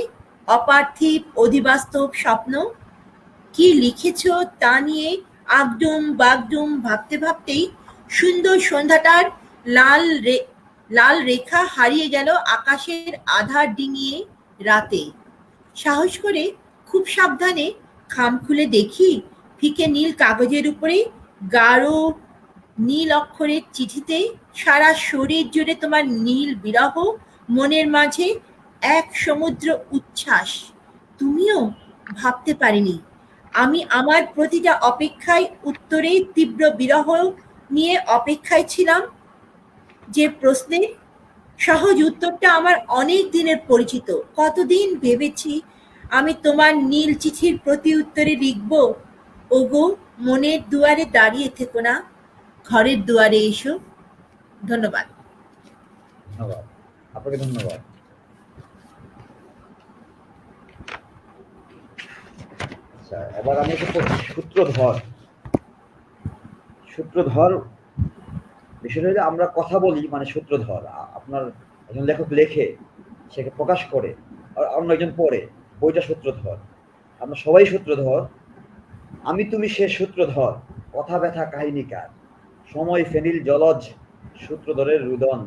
অপার্থিব অধিবাস্তব স্বপ্ন। কি লিখেছ তা নিয়ে আগডুম বাগডুম ভাবতে ভাবতেই সুন্দর সন্ধ্যাটার লাল লাল রেখা হারিয়ে গেল আকাশের আধার ডিঙিয়ে রাতে। সাহস করে খুব সাবধানে খাম খুলে দেখি ফিকে নীল কাগজের উপরে গাঢ় নীল অক্ষরের চিঠিতে সারা শরীর জুড়ে তোমার নীল বিরহ, মনের মাঝে এক সমুদ্র উচ্ছ্বাস। তুমিও ভাবতে পারিনি আমি আমার প্রতিটা অপেক্ষায় উত্তরে তীব্র বিরহ নিয়ে অপেক্ষায় ছিলাম। যে প্রশ্নের সহজ উত্তরটা আমার অনেক দিনের পরিচিত। কতদিন ভেবেছি আমি তোমার নীল চিঠির প্রতি উত্তরে লিখব, ওগো মনের দুয়ারে দাঁড়িয়ে থেকো না, ঘরের দুয়ারে এসো। ধন্যবাদ। ধন্যবাদ, আপনাকে ধন্যবাদ। আচ্ছা, এবার আমি একটু পড়ছি সূত্রধর। সূত্রধর বিষয়টা হলো আমরা কথা বলি মানে সূত্রধর। আপনার একজন লেখক লেখে, সেকে প্রকাশ করে, আর অন্য একজন পড়ে, বইটা সূত্রধর। আমরা সবাই সূত্রধর। আমি তুমি সে সূত্রধর, কথা ব্যথা কাহিনীকার, সময় ফেনিল জলজ সূত্রধরের রুদন,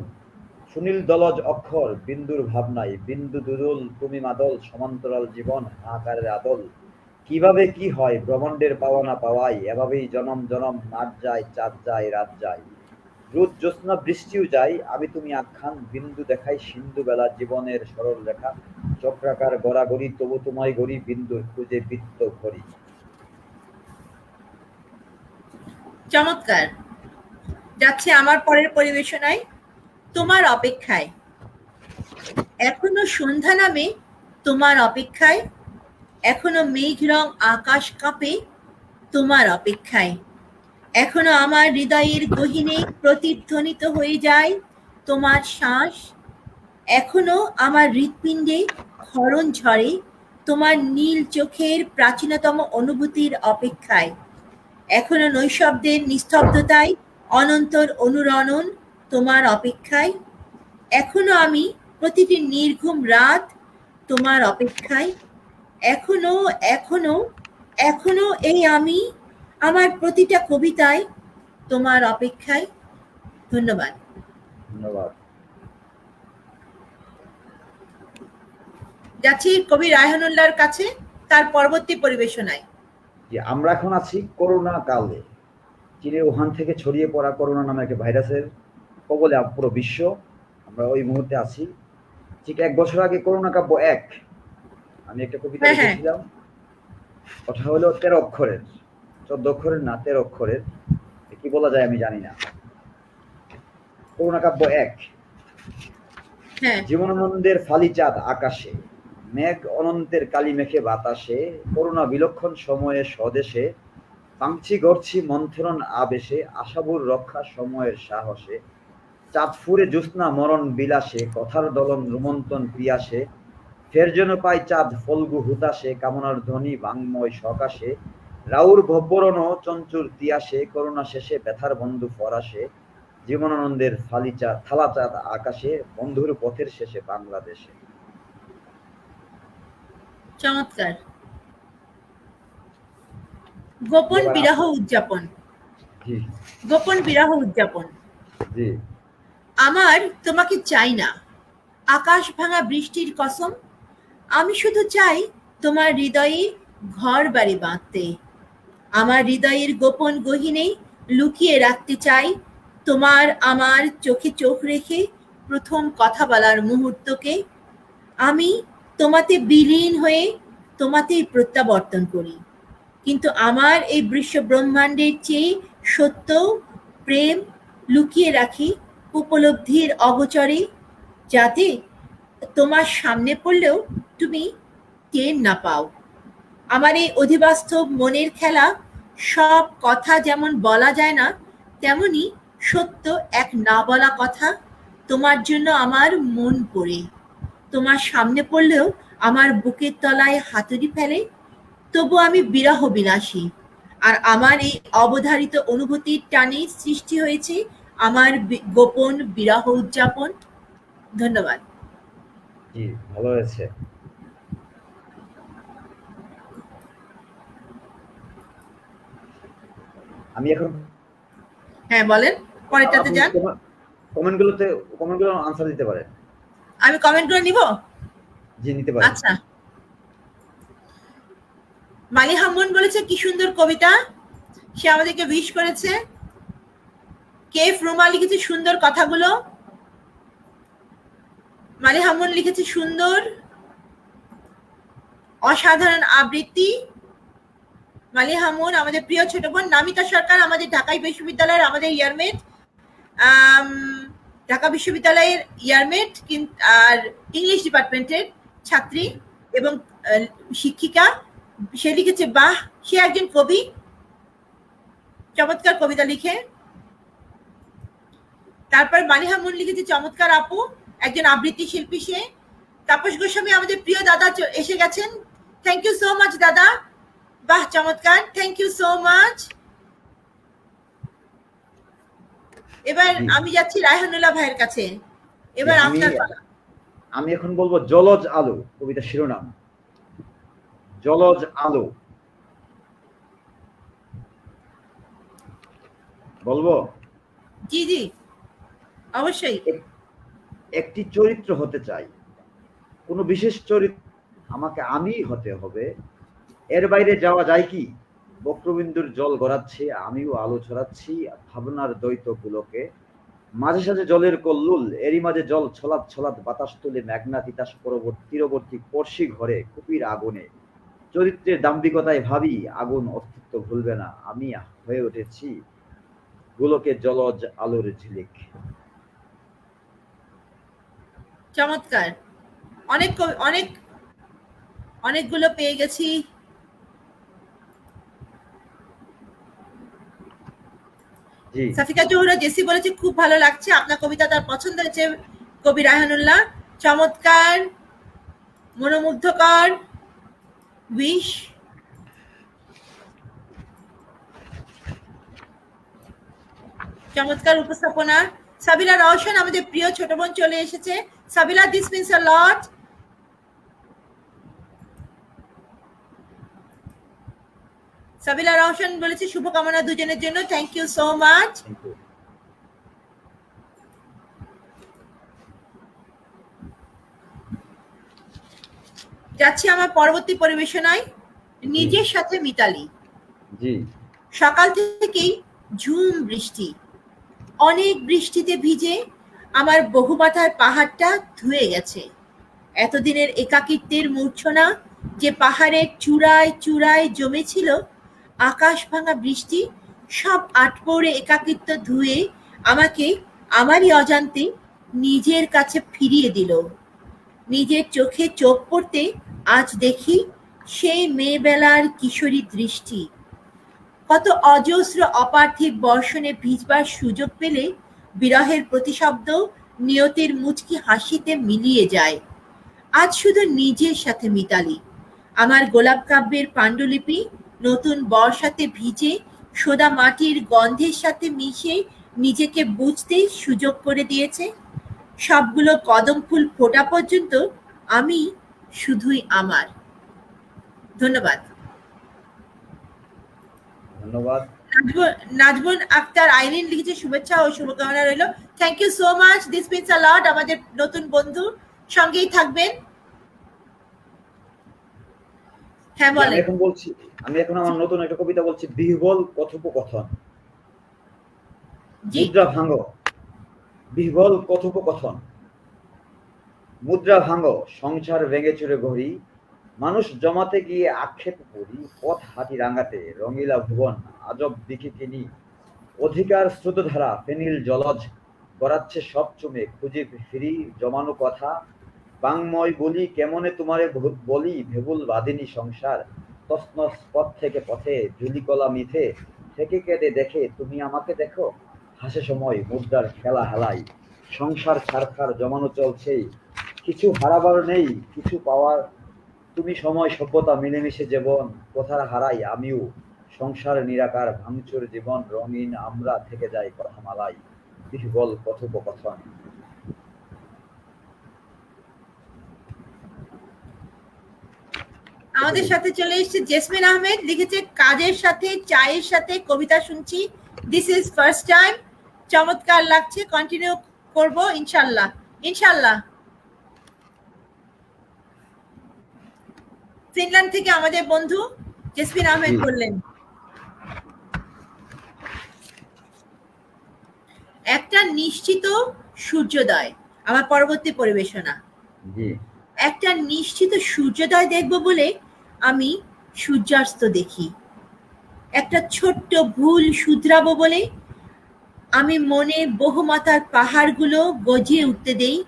সুনীল দলজ অক্ষর বিন্দুর ভাবনায়, বিন্দু দুদল তুমি মাদল, সমান্তরাল জীবন হাহাকারের আদল। কিভাবে কি হয় ব্রহ্মাণ্ডের পাওয়া না পাওয়াই, এভাবেই জনম জনম মাঠ যায়, চাঁদ যায়, রাত যায়, রোদ জ্যোৎস্না বৃষ্টিও যায়, আমি তুমি আখ্যান বিন্দু দেখাই সিন্ধু বেলা জীবনের সরল রেখা, চক্রাকার গড়াগড়ি তবু তোমায় গড়ি, বিন্দুর খুঁজে বৃত্ত ঘড়ি। চমৎকার। যাচ্ছে আমার পরের পরিবেশনায়, তোমার অপেক্ষায়। এখনো সন্ধ্যা নামে তোমার অপেক্ষায়, এখনো মেঘ রং আকাশ কাঁপে তোমার অপেক্ষায়, এখনো আমার হৃদয়ের গহীনে প্রতিধ্বনিত হয়ে যায় তোমার শ্বাস, এখনো আমার হৃৎপিণ্ডে ক্ষরণ ঝরে তোমার নীল চোখের প্রাচীনতম অনুভূতির অপেক্ষায়, এখনো নৈশব্দের নিস্তব্ধতায় অনন্তর অনুরণন তোমার অপেক্ষায়, এখনো আমি প্রতিটি নির্ঘুম রাত তোমার অপেক্ষায়, এখনো এখনো এখনো এই আমি আমার প্রতিটা কবিতায় তোমার অপেক্ষায়। ধন্যবাদ। ধন্যবাদ। যাচ্ছি কবি রায়হানুল্লাহর কাছে তার পরবর্তী পরিবেশনায়। যে আমরা এখন আছি করোনা কালে। চীনের উহান থেকে ছড়িয়ে পড়া করোনা নামে একটা ভাইরাসের কবলে পুরো বিশ্ব। আমরা ওই মুহূর্তে আছি। ঠিক 1 বছর আগে করোনা কাব্য 1 আমি একটা কবিতা লিখেছিলাম। ওটা হলো 13 অক্ষরের, 14 অক্ষরের না, 13 অক্ষরের। কি বলা যায় আমি জানি না। করোনা কাব্য 1। জীবনানন্দের ফালি চাঁদ আকাশে, মেঘ অনন্তের কালি মেঘে বাতাসে, করোনা বিলক্ষণ সময়ে স্বদেশে, পাংছি গড়ছি মন্থরণ আবেশে, আশাবুর রক্ষা সময়ের সাহসে, চাঁদ ফুরে জ্যোৎস্না মরণ বিলাসে, কথার দলন রুমন্তন পিয়াসে, ফের যেন পাই চাঁদ ফলগু হুতাশে, কামনার ধ্বনি বাংময় সকাশে, রাউর ভব্বরণ চঞ্চুর তিয়াসে, করোনা শেষে ব্যথার বন্ধু ফরাসে, জীবনানন্দের ফালি চাঁদ থালা চাঁদ আকাশে, বন্ধুর পথের শেষে বাংলাদেশে। চমৎকার। গোপন বিরহ উদযাপন। জি। গোপন বিরহ উদযাপন। জি। আমার তোমাকে চাই না আকাশ ভাঙা বৃষ্টির কসম, আমি শুধু চাই তোমার হৃদয়ে ঘর বাড়ি বাঁধতে। আমার হৃদয়ের গোপন গহীনে লুকিয়ে রাখতে চাই তোমার আমার চোখে চোখ রেখে প্রথম কথা বলার মুহূর্তকে। আমি তোমাতে বিলীন হয়ে তোমাতেই প্রত্যাবর্তন করি, কিন্তু আমার এই বিশ্ব ব্রহ্মাণ্ডের চেয়ে সত্য প্রেম লুকিয়ে রাখি উপলব্ধির অগোচরে, যাতে তোমার সামনে পড়লেও তুমি টের না পাও। আমার এই অধিবাস্তব মনের খেলা, সব কথা যেমন বলা যায় না, তেমনি সত্য এক না বলা কথা তোমার জন্য আমার মন পড়ে। তোমার সামনে পড়লেও আমার বুকের তলায় হাতুড়ি ফেলে, তবু আমি বিরহ বিলাসী। আর আমার এই অবধারিত অনুভূতির টানে সৃষ্টি হয়েছে আমার গোপন বিরহ উদযাপন। ধন্যবাদ। জি, ভালো হয়েছে। আমি এখন হ্যাঁ, বলেন, পরেরটাতে আপনি যান। কমেন্টগুলো আনসার দিতে পারেন। আমি কমেন্টগুলো নিব। জি, নিতে পারেন। আচ্ছা, মালি হাম্মুন বলেছে কি সুন্দর কবিতা, সে আমাদেরকে উইশ করেছে। কেফ রুমা লিখেছে সুন্দর কথাগুলো। মালি হাম্মুন লিখেছে সুন্দর অসাধারণ আবৃত্তি। মালি হামুন আমাদের প্রিয় ছোট বোন। নামিতা সরকার আমাদের ঢাকা বিশ্ববিদ্যালয়ের আমাদের ইয়ারমেট, ঢাকা বিশ্ববিদ্যালয়ের ইয়ারমেট আর ইংলিশ ডিপার্টমেন্টের ছাত্রী এবং শিক্ষিকা। সে লিখেছে বাহ, সে একজন কবি, চমৎকার কবিতা লিখে। তারপর মালি হামুন লিখেছে চমৎকার আপু, একজন আবৃত্তি শিল্পী সে। তাপস গোস্বামী আমাদের প্রিয় দাদা এসে গেছেন। থ্যাংক ইউ সো মাচ দাদা, বাহ চমৎকার, থ্যাংক ইউ সো মাচ। এবার আমি যাচ্ছি রায়হানুল্লাহ ভাইয়ের কাছে। এবার আপনার পালা। আমি এখন বলবো জলজ আলো, কবিতা শিরোনাম জলজ আলো। বলবো? জি জি, অবশ্যই। একটি চরিত্র হতে চাই, কোনো বিশেষ চরিত্র আমাকে আমিই হতে হবে। এর বাইরে যাওয়া যায় কি? বক্রবিন্দুর জল গড়াচ্ছে, আমিও আলো ছড়াচ্ছি ভাবনার দ্বৈত গুলোকে। মাঝে সাঝে জলের কল্লোল, এরই মাঝে জল ছলাৎ ছলাৎ বাতাস তুলে মেঘনা তিতাস তীরবর্তী পড়শি ঘরে কুপির আগুনে। চরিত্রের দাম্ভিকতায় ভাবি আগুন অস্তিত্ব ভুলবে না, আমি হয়ে উঠেছি গুলোকে জলজ আলোর ঝিলিক। চমৎকার। অনেক অনেক অনেকগুলো পেয়ে গেছি। সাফিকা জোহরা জেসি বলেছে খুব ভালো লাগছে, আপনার কবিতা তার পছন্দ হয়েছে কবি রায়হানুল্লাহ। চমৎকার, মনোমুগ্ধকর উইশ। চমৎকার উপস্থাপনা। সাবিলা রওশন আমাদের প্রিয় ছোট বোন চলে এসেছে। সাবিলা, দিস মিন্স আ লট। সাবিলা রওশন বলেছে শুভকামনা দুজনের জন্য, থ্যাংক ইউ সো মাচ। যাচ্ছি আমার পরবর্তী পরিবেশনায়, নিজের সাথে মিতালি। সকাল থেকেই ঝুম বৃষ্টি, অনেক বৃষ্টিতে ভিজে আমার বহুমাথার পাহাড়টা ধুয়ে গেছে। এতদিনের একাকিত্বের মূর্ছনা যে পাহাড়ের চূড়ায় চূড়ায় জমেছিল, আকাশ ভাঙা বৃষ্টি সব আটপৌড়ে একাকিত্ব ধুয়ে আমাকে আমারই অজান্তে নিজের কাছে ফিরিয়ে দিল। নিজের চোখে চোখ পড়তে আজ দেখি সেই মেয়েবেলার কিশোরী দৃষ্টি। কত অজস্র অপার্থিব বর্ষণে ভিজবার সুযোগ পেলে বিরহের প্রতিশব্দ নিয়তির মুচকি হাসিতে মিলিয়ে যায়। আজ শুধু নিজের সাথে মিতালি। আমার গোলাপ কাব্যের পাণ্ডুলিপি নতুন বর্ষাতে ভিজে সোদা মাটির গন্ধের সাথে মিশে নিজেকে বুঝতে সুযোগ করে দিয়েছে। সবগুলো কদম ফুল ফোটা পর্যন্ত আমি শুধুই আমার। ধন্যবাদ। ধন্যবাদ। নাজবুন আক্তার আইরিন লিখেছে শুভেচ্ছা ও শুভকামনা রইল। Thank you so much, this means a lot. আমাদের নতুন বন্ধু, সঙ্গেই থাকবেন। হ্যাঁ বলেন। আমি এখন আমার নতুন একটা কবিতা বলছি, বিহ্বল কথোপকথন। মুদ্রা ভাঙো, বিহ্বল কথোপকথন। মুদ্রা ভাঙো, সংসার ভেঙে চুরে গড়ি, মানুষ জমাতে গিয়ে আক্ষেপ করি, পথ হাঁটি রাঙাতে রঙিলা ভুবন আজব দিকে কিনি। অধিকার স্রোতধারা ফেনিল জলজ গড়াচ্ছে সব চুমে, খুঁজে ফিরি জমানো কথা। বাংময় বলি কেমনে তোমারে বলি, ভেবুল বাঁধিনি সংসার। তসনস পথ থেকে পথে জুলিকলা মিথে, থেকে কেঁদে দেখে তুমি আমাকে দেখো। হাসে সময় মুদ্রার খেলা হেলাই, সংসার ছারখার জমানো চলছেই। কিছু হারাবার নেই, কিছু পাওয়ার তুমি সময় সভ্যতা মিলেমিশে জীবন। কোথার হারাই আমিও সংসার নিরাকার ভাঙচুর জীবন, রঙিন আমরা থেকে যাই কথামালাই। বিহ্বল কথোপকথন। আমাদের সাথে চলে এসেছে জেসমিন আহমেদ, লিখেছে কাজের সাথে চায়ের সাথে কবিতা শুনছি, দিস ইজ ফার্স্ট টাইম, চমৎকার লাগছে, কন্টিনিউ করব ইনশাল্লাহ। ইনশাল্লাহ। ফিনল্যান্ড থেকে আমাদের বন্ধু জেসমিন আহমেদ বললেন, একটা নিশ্চিত সূর্যোদয়। আমার পরবর্তী পরিবেশনা, একটা নিশ্চিত সূর্যোদয় দেখব বলে আমি সূর্যাস্ত দেখি, একটা ছোট্ট ভুল শুধরাবো বলে আমি মনে বহুমাতার পাহাড়গুলো গজিয়ে উঠতে দেই,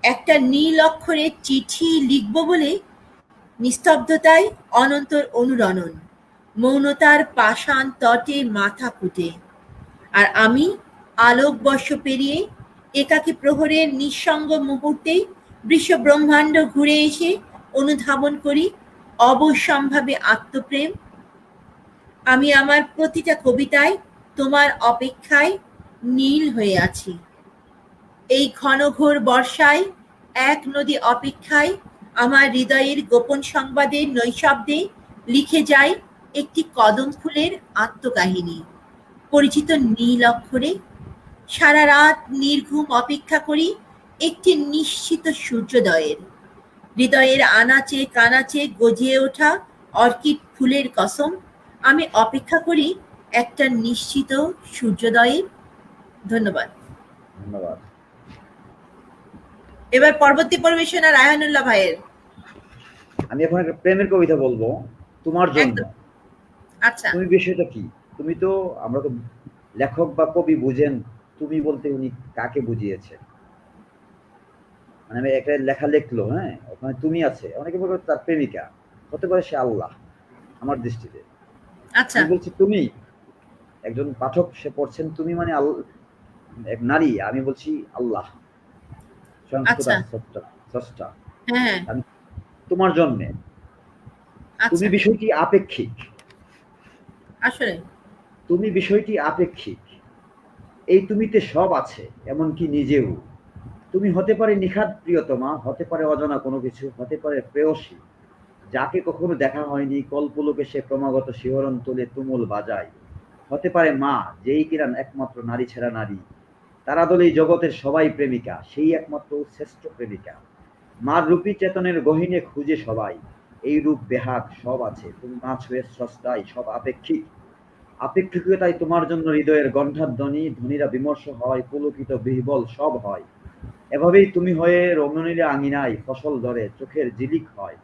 একটা নীল অক্ষরে চিঠি লিখব বলে নিস্তব্ধতায় অনন্তর অনুরণন, মৌনতার পাষাণ তটে মাথা ফুটে, আর আমি আলোকবর্ষ পেরিয়ে একাকী প্রহরের নিঃসঙ্গ মুহূর্তে বিশ্ব ব্রহ্মাণ্ড ঘুরে এসে অনুধাবন করি অবশ্যম্ভাবে আত্মপ্রেম। আমি আমার প্রতিটা কবিতায় তোমার অপেক্ষায় নীল হয়ে আছি। এই ঘনঘোর বর্ষায় এক নদী অপেক্ষায় আমার হৃদয়ের গোপন সংবাদের নৈশব্দে লিখে যায় একটি কদম ফুলের আত্মকাহিনী, পরিচিত নীল অক্ষরে। সারা রাত নির্ঘুম অপেক্ষা করি একটি নিশ্চিত সূর্যোদয়ের, হৃদয়ের আনাচে কানাচে গজিয়ে ওঠা অর্কিড ফুলের কসম। আমি অপেক্ষা করি একটা নিশ্চিত সূর্যোদয়ের। ধন্যবাদ। ধন্যবাদ। এবার পরবর্তী পরিবেশনা রায়হানুল্লাহ ভাইয়ের। আমি এখন একটা প্রেমের কবিতা বলবো তোমার জন্য। আচ্ছা। তুমি বিষয়টা কি? তুমি তো, আমরা তো লেখক বা কবি বুঝেন, তুমি বলতে উনি কাকে বুঝিয়েছে? মানে আমি একটা লেখা লিখলো, হ্যাঁ, ওখানে তুমি আছে, অনেকে বলবে তার প্রেমিকা, হতে পারে সে আল্লাহ আমার দৃষ্টিতে। আচ্ছা। আমি বলছি তুমি, একজন পাঠক সে পড়ছেন তুমি মানে এক নারী, আমি বলছি আল্লাহ স্রষ্টা। হ্যাঁ। আমি তোমার জন্য। তুমি বিষয়টি আপেক্ষিক, আসলে তুমি বিষয়টি আপেক্ষিক। এই তুমিতে সব আছে, এমনকি নিজেও। তুমি হতে পারে নিখাদ প্রিয়তমা, হতে পারে অজানা কোনো কিছু, হতে পারে প্রেয়সী যাকে কখনো দেখা হয়নি, কল্পলোকে সে ক্রমাগত শিহরণ তোলে তুমুল বাজায়। হতে পারে মা, যেই কিনা একমাত্র নারী ছেড়া নারী, তারা দলেই জগতের সবাই প্রেমিকা, সেই একমাত্র শ্রেষ্ঠ প্রেমিকা। মার রূপী চেতনের গহীনে খুঁজে সবাই, এই রূপ বেহাগ সব আছে, তুমি মা ছুঁয়ে স্রষ্টাই, সব আপেক্ষিক। আপেক্ষিকতাই তোমার জন্য হৃদয়ের গন্ঠাধ্বনি, ধ্বনিরা বিমর্ষ হয়, পুলকিত বিহ্বল সব হয়। এভাবেই তুমি হয়ে রমণীরা আঙিনায় ফসল ধরে, চোখের ঝিলিক হয়,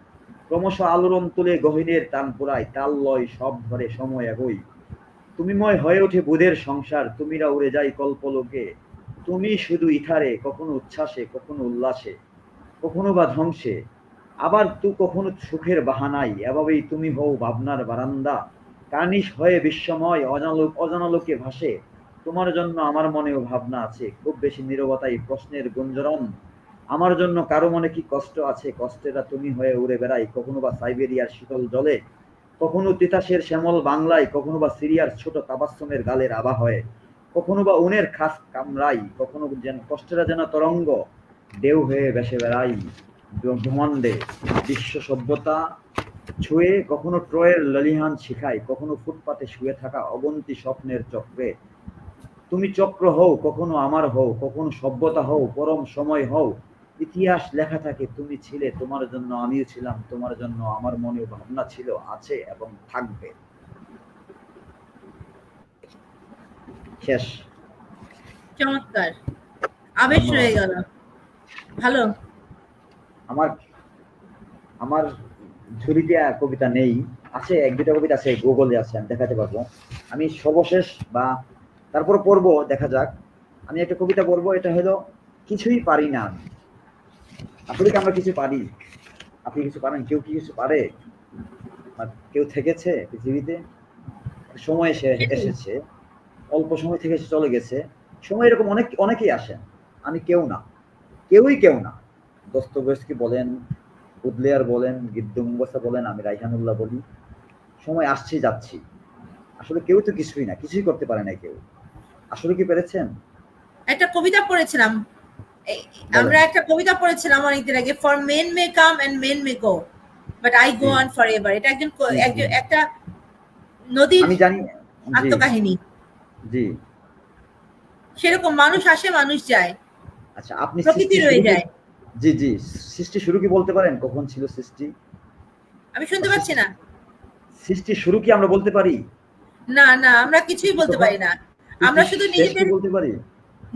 ক্রমশ আলোড়ন তুলে গহীনের টান পুরায়, তাল লয় সব ধরে সময় এগোই। তুমিময় হয়ে ওঠে বুধের সংসার, তুমিরা উড়ে যায় কল্পলোকে। তুমি শুধু ইথারে, কখনো উচ্ছ্বাসে, কখনো উল্লাসে, কখনো বা ধ্বংসে, আবার তু কখনো সুখের বাহানাই। এভাবেই তুমি হও ভাবনার বারান্দা, কার্নিশ হয়ে বিশ্বময় অজানা লোকে ভাসে। তোমার জন্য আমার মনেও ভাবনা আছে, খুব বেশি নীরবতাই প্রশ্নের গুঞ্জরণ। আমার জন্য কারো মনে কি কষ্ট আছে, কষ্টেরা তুমি হয়ে উড়ে বেড়াই, কখনো বা সাইবেরিয়ার শীতল জলে, কখনো তিতাসের শ্যামল বাংলায়, কখনো বা সিরিয়ার ছোট তাবাসসুমের গালের আভা হয়ে, কখনো বা উনের খাস কামরাই, কখনো যেন কষ্টেরা যেন তরঙ্গ ঢেউ হয়ে ভেসে বেড়াই ব্রহ্মাণ্ডে। বিশ্ব সভ্যতা ছুঁয়ে কখনো ট্রয়ের ললিহান শিখায়, কখনো ফুটপাতে শুয়ে থাকা অগন্তি স্বপ্নের চক্রে। তুমি চক্র হও, কখনো আমার হও, কখনো সভ্যতা হও, পরম সময় হও। ইতিহাস লেখা থাকে তুমি ছিলে, তোমার জন্য আমিও ছিলাম, তোমার জন্য আমার মনেও ভাবনা ছিল, আছে এবং থাকবে। শেষ। চমৎকার, আবেশ রয়ে গেল। ভালো। আমার আমার ঝুড়িতে কবিতা নেই, আছে এক দুটা কবিতা আছে, গুগলে আছে, আমি দেখাতে পারবো। আমি সর্বশেষ বা তারপর পড়বো, দেখা যাক। আমি একটা কবিতা পড়বো, এটা হলো কিছুই পারি না আমি। আসলে কি আমরা কিছু পারি? আপনি কিছু পারেন? কেউ কি কিছু পারে? কেউ থেকেছে পৃথিবীতে? সময় এসেছে, অল্প সময় থেকে চলে গেছে। সময় এরকম অনেকেই আসেন, আমি কেউ না, কেউ না। দস্তয়েভস্কি বলেন, বুদলেয়ার বলেন, গিদ্দুমবাসা বলেন, আমি রাইহানুল্লাহ বলি, সময় আসছি যাচ্ছি। আসলে কেউ তো কিছুই না, কিছুই করতে পারে না কেউ। আসলে কি পেরেছেন? একটা কবিতা পড়েছিলাম, বলেন। আমরা একটা কবিতা পড়েছিলাম অনেকদিন আগে, for men may come and men may go but I go জি, অন ফর এভার। এটা একজন জি, জি। একটা নদীর আমি জানি। জি, আত্মকাহিনী। জি। সেরকম মানুষ আসে, মানুষ যায়, আচ্ছা, আপনি প্রকৃতি সৃষ্টি শুরু রয়ে কি? যায়। জি, জি। সৃষ্টি শুরু কি বলতে পারেন? কখন ছিল সৃষ্টি? আমি বা শুনতে পাচ্ছি সৃষ্টি না। সৃষ্টি শুরু কি আমরা বলতে পারি? না না, আমরা কিছুই সৃষ্টি বলতে কখন? পারি না। আমরা সৃষ্টির শুধু শেষ কি নিজেদের বলতে পারি?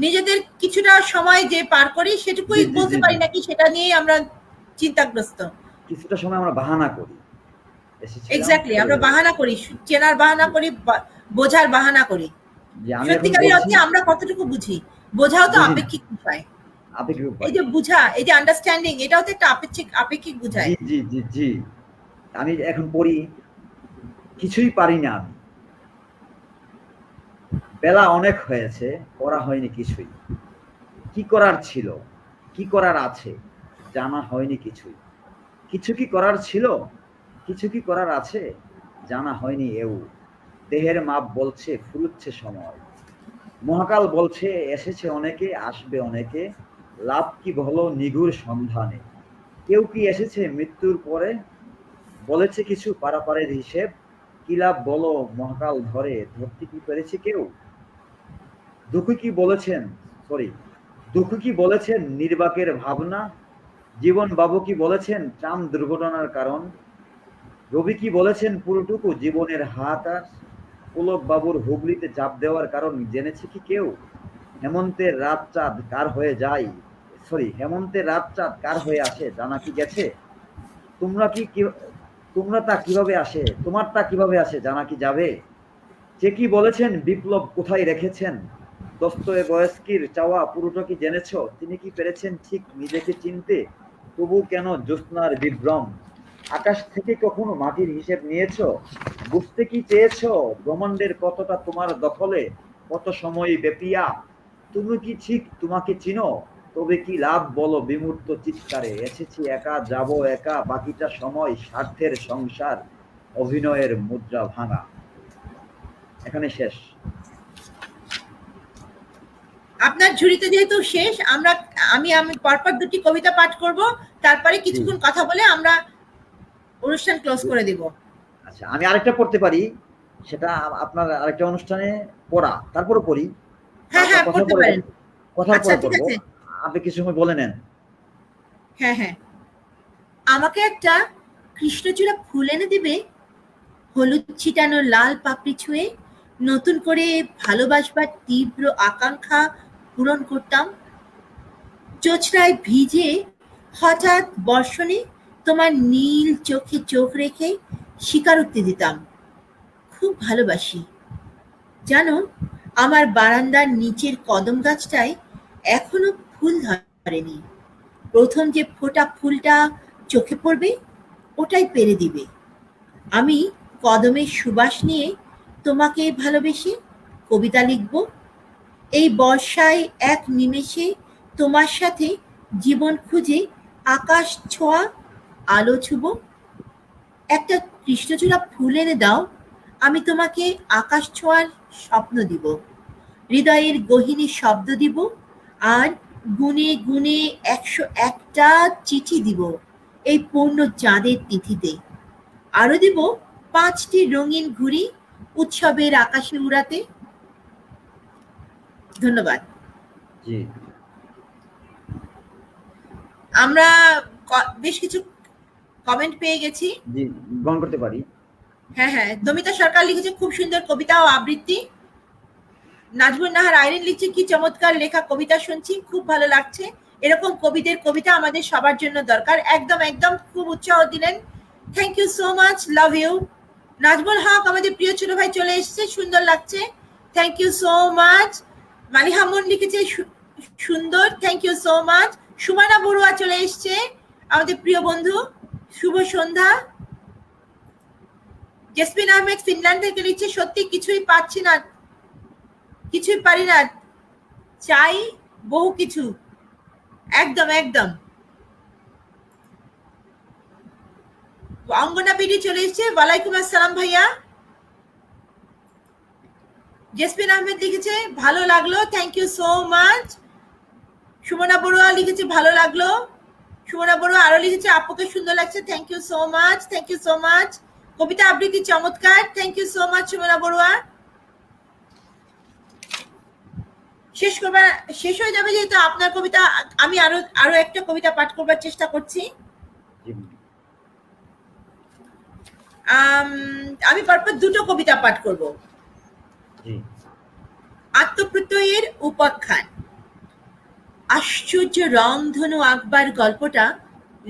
নিজেদের কিছুটা সময় যে পার করি সেটুকুই জি, জি, বলতে জি, জি। পারি, নাকি সেটা নিয়েই আমরা চিন্তাগ্রস্ত। কিছুটা সময় আমরা বাহানা করি। এসেছিলাম, এক্স্যাক্টলি, চলে আমরা যাব। বাহানা করি, চেনার বাহানা জি, করি, বোঝার বাহানা করি। জি, আমি এখন সত্যিকারের বলছি। অর্থে আমরা কতটুকু বুঝি? বোঝাও তো বুঝি না। আপেক্ষিক বিষয়। আবেগীয় এই উপায়। যে বুঝা, এই যে আন্ডারস্ট্যান্ডিং, এটাও তো একটা আপেক্ষিক আপেক্ষিক জি, বুঝায়। জি, জি, জি। আমি এখন পড়ি, কিছুই পারি না আমি। বেলা অনেক হয়েছে, করা হয়নি কিছুই। কি করার ছিল? কি করার আছে? জানা হয়নি কিছুই। কিছু কি করার ছিল? কিছু কি করার আছে? জানা হয়নি এও। দেহের মাপ বলছে ফুরুচ্ছে সময়। মহাকাল বলছে এসেছে অনেকে, আসবে অনেকে। লাভ কি বলো নিগুড় সন্ধানে। কেউ কি এসেছে মৃত্যুর পরে? বলেছে কিছু পারাপারের হিসেব। কি লাভ বলো মহাকাল ধরে, ধরতে কি পেরেছে কেউ? দুঃখ কি বলেছেন, সরি, দুঃখ কি বলেছেন নির্বাকের ভাবনা? জীবন বাবু কি বলেছেন ট্রাম দুর্ঘটনার কারণ? রবি কি বলেছেন পুরোটুকু জীবনের হাহাকার? পুলক বাবুর হুগলিতে চাপ দেওয়ার কারণ জেনেছে কি কেউ? হেমন্তের রাত চাঁদ কার হয়ে যায়, সরি, হেমন্তের রাত চাঁদ কার হয়ে আসে জানা কি গেছে? তোমরা কি তোমরা তা কিভাবে আসে, তোমার তা কিভাবে আসে জানা কি যাবে? যে কি বলেছেন বিপ্লব কোথায় রেখেছেন? দস্তয়েভস্কির চাওয়া পুরোটা কি জেনেছো? তিনি কি পেরেছেন ঠিক নিজেকে চিনতে? তবু কেন জ্যোৎস্নার বিভ্রম? আকাশ থেকে কখনো মাটির হিসেব নিয়েছো? বুঝতে কি চেয়েছো ব্রহ্মাণ্ডের কতটা তোমার দখলে, কত সময় ব্যাপিয়া? তুমি কি ঠিক তোমাকে চিনো? তবে কি লাভ বলো বিমূর্ত চিৎকারে, এসেছি একা যাব একা, বাকিটা সময় স্বার্থের সংসার, অভিনয়ের মুদ্রা ভাঙা। এখানে শেষ। আপনার ঝুড়িতে যেহেতু শেষ, আমি আমি পরপর দুটি কবিতা পাঠ করব, তারপরে জি। কিছুক্ষণ কথা বলে আমরা অনুষ্ঠান ক্লোজ করে দিব। আচ্ছা, আমি আরেকটা পড়তে পারি। সেটা আপনার আরেকটা অনুষ্ঠানে পড়া। তারপরে পড়ি। বা হ্যাঁ আপনার হ্যাঁ, কথার পড়তে পরে পারেন। কথার আচ্ছা পরে ঠিক পড়বো। আছে। আপনি কিছু সময় বলে নেন। হ্যাঁ হ্যাঁ, আমাকে একটা কৃষ্ণচূড়া ফুল এনে দিবে, হলুদ ছিটানো লাল পাপড়ি ছুঁয়ে নতুন করে ভালোবাসবার তীব্র আকাঙ্ক্ষা পূরণ করতাম। জোছনায় ভিজে হঠাৎ বর্ষণে তোমার নীল চোখে চোখ রেখে স্বীকারোক্তি দিতাম, খুব ভালোবাসি। জানো, আমার বারান্দার নিচের কদম গাছটায় এখনো ফুল ধরেনি। প্রথম যে ফোটা ফুলটা চোখে পড়বে ওটাই পেরে দিবে। আমি কদমের সুবাস নিয়ে তোমাকে ভালোবেসে কবিতা লিখব। এই বর্ষায় এক নিমেষে তোমার সাথে জীবন খুঁজে আকাশ ছোঁয়া আলো ছুব। একটা কৃষ্ণচূড়া ফুল এনে দাও, আমি তোমাকে আকাশ ছোঁয়ার স্বপ্ন দিব, হৃদয়ের গহীনে শব্দ দিব, আর গুনে গুনে ১০১টা চিঠি দিব এই পূর্ণ চাঁদের তিথিতে। আরো দিব ৫টি রঙিন ঘুড়ি উৎসবের আকাশে উড়াতে। ধন্যবাদ। জি, আমরা বেশ কিছু কমেন্ট পেয়ে গেছি। জি, গ্রহণ করতে পারি। হ্যাঁ হ্যাঁ, দমিতা সরকার লিখেছে খুব সুন্দর কবিতা ও আবৃত্তি। নাজমুল নাহার আইরিন লিখছে কি চমৎকার লেখা কবিতা শুনছি, খুব ভালো লাগছে। এরকম কবিদের কবিতা আমাদের সবার জন্য দরকার। একদম একদম, খুব উৎসাহ দিলেন। Thank you so much, love you. Nazmul Haque আমাদের প্রিয় ছোট ভাই চলে এসেছে, সুন্দর লাগছে। Thank you so much. Maliha Moon লিখেছে সুন্দর, thank you so much. Sumana Barua চলে এসছে, আমাদের প্রিয় বন্ধু, শুভ সন্ধ্যা। জেসমিন আহমেদ ফিনল্যান্ড থেকে লিখছে সত্যি কিছুই পাচ্ছি না, কিছুই পারি না, চাই বহু কিছু। একদম একদম। অঙ্গনা বিডি চলে এসছে, ওয়ালাইকুম আসসালাম ভাইয়া। জেসমিন আহমেদ লিখেছে ভালো লাগলো, thank you so much. Sumana Barua লিখেছে ভালো লাগলো। সুমনা বড়ুয়া আরো লিখেছে আপুকে সুন্দর লাগছে, thank you so much, thank you so much. কবিতা আবৃত্তি চমৎকার, thank you so much Sumana Barua. শেষ হয়ে যাবে যেহেতু আপনার কবিতা, আমি আরো একটা কবিতা পাঠ করবার চেষ্টা করছি। আমি পরপর দুটো কবিতা পাঠ করব। আত্মপ্রত্যয়ের উপাখ্যান। আশ্চর্য রংধনু আঁকবার গল্পটা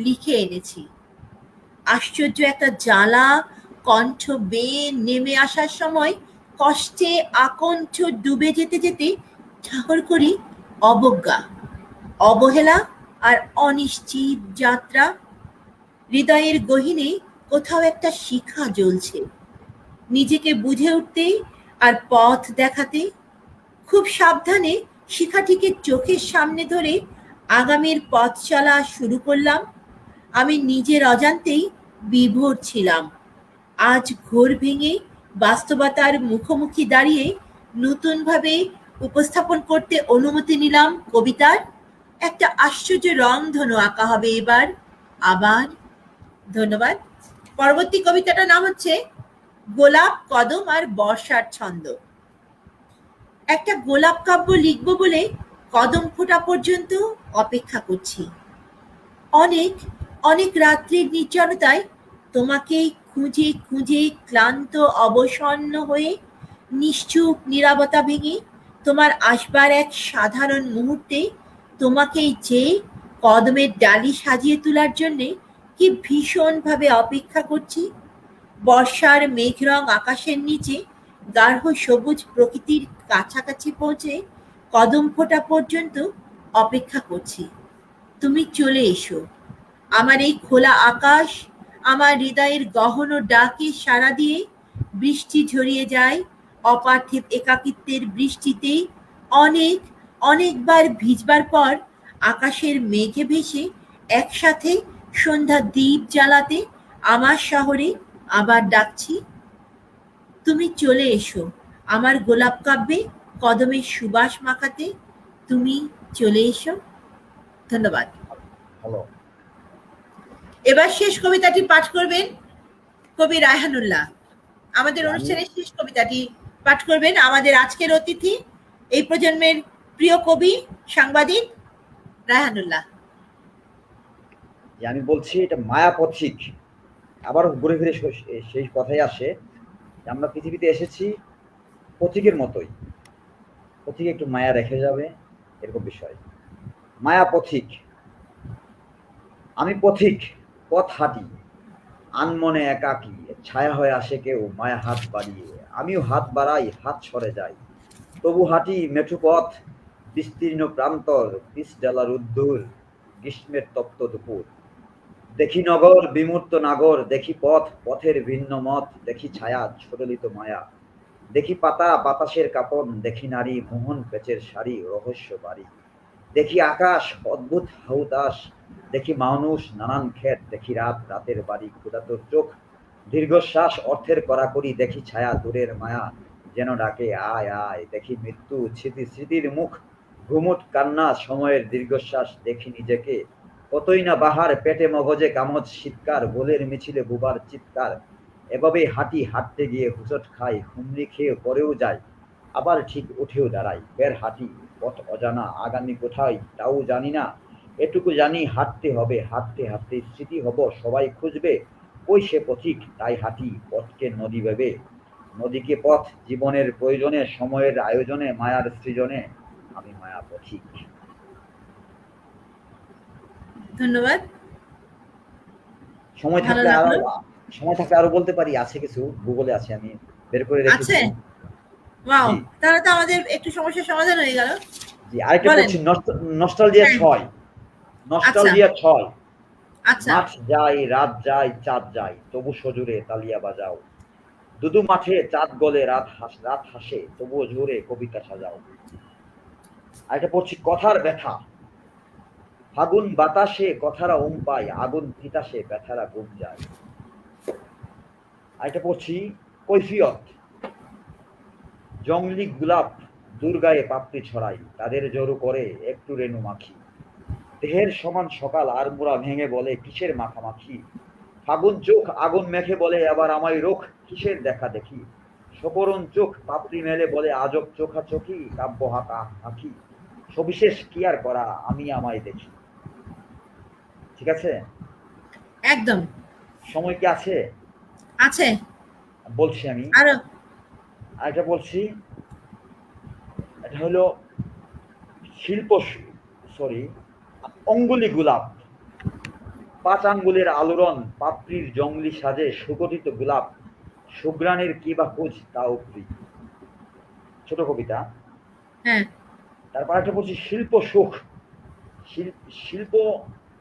লিখে এনেছি। আশ্চর্য একটা জ্বালা কণ্ঠ বেয়ে নেমে আসার সময় কষ্টে আকণ্ঠ ডুবে যেতে যেতে ঠাকুর করি অবজ্ঞা, অবহেলা আর অনিশ্চিত যাত্রা। হৃদয়ের গহীনে কোথাও একটা শিখা জ্বলছে, নিজেকে বুঝে উঠতে আর পথ দেখাতে। খুব সাবধানে শিখাটিকে চোখের সামনে ধরে আগামীর পথ চলা শুরু করলাম। আমি নিজের অজান্তেই বিভোর ছিলাম। আজ ঘোর ভেঙে বাস্তবতার মুখোমুখি দাঁড়িয়ে নতুনভাবে উপস্থাপন করতে অনুমতি নিলাম কবিতার। একটা আশ্চর্য রংধনু আঁকা হবে এবার আবার। ধন্যবাদ। পরবর্তী কবিতাটার নাম হচ্ছে গোলাপ, কদম আর বর্ষার ছন্দ। একটা গোলাপ কাব্য লিখব বলে কদম ফোটা পর্যন্ত অপেক্ষা করছি। অনেক অনেক রাত্রির নির্জনতায় তোমাকেই খুঁজে খুঁজে ক্লান্ত অবসন্ন হয়ে নিশ্চুপ নীরবতা ভেঙে তোমার আসবার এক সাধারণ মুহূর্তে তোমাকেই চেয়ে কদমের ডালি সাজিয়ে তোলার জন্যে কি ভীষণভাবে অপেক্ষা করছি। বর্ষার মেঘরং আকাশের নিচে গাঢ় সবুজ প্রকৃতির কাছাকাছি পৌঁছে কদম ফোটা পর্যন্ত অপেক্ষা করছি। তুমি চলে এসো। আমার এই খোলা আকাশ আমার হৃদয়ের গহন ডাকে সাড়া দিয়ে বৃষ্টি ঝরিয়ে যায় অপার্থিব একাকিত্বের বৃষ্টিতে। অনেক অনেকবার ভিজবার পর আকাশের মেঘে ভেসে একসাথে সন্ধ্যা দ্বীপ জ্বালাতে আমার শহরে আবার ডাকছি। তুমি চলে এসো আমার গোলাপ কাব্যে কদমের সুবাস মাখাতে। তুমি চলে এসো। ধন্যবাদ। এবার শেষ কবিতাটি পাঠ করবেন কবি রায়হানুল্লাহ। আমাদের অনুষ্ঠানের শেষ কবিতাটি পাঠ করবেন আমাদের আজকের অতিথি, এই প্রজন্মের প্রিয় কবি সাংবাদিক রায়হানুল্লাহ। আমি বলছি এটা মায়া পথিক। আবার ঘুরে ফিরে সেই কথাই আসে, আমরা পৃথিবীতে এসেছি পথিকের মতোই, পথিকে একটু মায়া রেখে যাবে এরকম বিষয়। মায়া পথিক। আমি পথিক, পথ হাঁটি আনমনে একাকী, ছায়া হয়ে আসে কেউ মায়া হাত বাড়িয়ে। আমিও হাত বাড়াই, হাত সরে যাই, তবু হাঁটি মেঠু পথ বিস্তীর্ণ প্রান্তর, পিস ডালার উদ্দূর গ্রীষ্মের তপ্ত দুপুর। দেখি নগর বিমূর্ত নাগর, দেখি পথ পথের ভিন্ন মত, দেখি ছায়া সরলিত মায়া, দেখি পাতা বাতাসের কাপন, দেখি নারী মোহন পেচের শাড়ি রহস্য বাড়ি, দেখি আকাশ অদ্ভুত হাউতাস, দেখি মানুষ নানান ক্ষেত, দেখি রাত রাতের বাড়ি ক্ষুধাতুর চোখ দীর্ঘশ্বাস অর্থের কড়াকড়ি, দেখি ছায়া দূরের মায়া যেন ডাকে আয় আয়, দেখি মৃত্যু স্মৃতি স্মৃতির মুখ ঘুমুট কান্না সময়ের দীর্ঘশ্বাস, দেখি নিজেকে কতই না বাহার পেটে মগজে কামজ শীতকার গোলের মিছিলে বুবার চিৎকার। এভাবেই হাঁটি, হাঁটতে গিয়ে হুঁচট খাই, হুমড়ি খেয়ে পরেও যাই, আবার ঠিক উঠেও দাঁড়াই। ফের হাঁটি, পথ অজানা, আগামী কোথায় তাও জানি না, এটুকু জানি হাঁটতে হবে, হাঁটতে হাঁটতে স্মৃতি হব সবাই খুঁজবে। ওই সে পথিক, তাই হাঁটি পথকে নদী ভেবে, নদীকে পথ জীবনের প্রয়োজনে, সময়ের আয়োজনে, মায়ার সৃজনে। আমি মায়া পথিক। ধন্যবাদ। সময় থাকলে আরো বলতে পারি, আছে কিছু গুগলে আছে, আমি বের করে রেখেছি। ওয়াও, তাহলে তো আমাদের একটু সমস্যার সমাধান হয়ে গেল। জি, আরেকটা বলছি নস্টালজিয়া 6। নস্টালজিয়া 6। আচ্ছা। মাঠ যায়, রাত যায়, চাঁদ যায়, তবু সজুরে তালিয়া বাজাও। দুদু মাঠে চাঁদ গলে রাত হাসে, তবুও জোরে কবিতা সাজাও। আরেকটা পড়ছি কথার ব্যথা। ফাগুন বাতাসে কথারা পায়, আগুন তিতাসে ব্যথারা ঘুম যায়। আরেকটা পড়ছি কৈফিয়ত। জংলি গোলাপ দুর্গায়ে পাপড়ি ছড়াই, তাদের জড়ো করে একটু রেণু মাখি। দেহের সমান সকাল আর মোরা ভেঙে বলে কিসের মাখামাখি। ফাগুন চোখ আগুন মেখে বলে আবার আমায় রোখ, কিসের দেখা দেখি। সকরুণ চোখ পাপড়ি মেলে বলে আজব চোখাচোখি, কাব্য হাঁকা হাঁকি। সবিশেষ কি আর করা, আমি আমায় দেখি। ঠিক আছে? একদম সময় কি আছে? আছে। বলছি আমি আরো আরেকটা বলছি। এটা হলো শিল্প, সরি, অঙ্গুলি গোলাপ। ৫ আঙ্গুলের আলোড়ন, পাপড়ির জংলি সাজে সুগঠিত গোলাপ। সুঘ্রাণের কি বা খোঁজ তাও প্রিয়। ছোট কবিতা। হ্যাঁ, তারপর একটা বলছি শিল্প সুখ। শিল্প,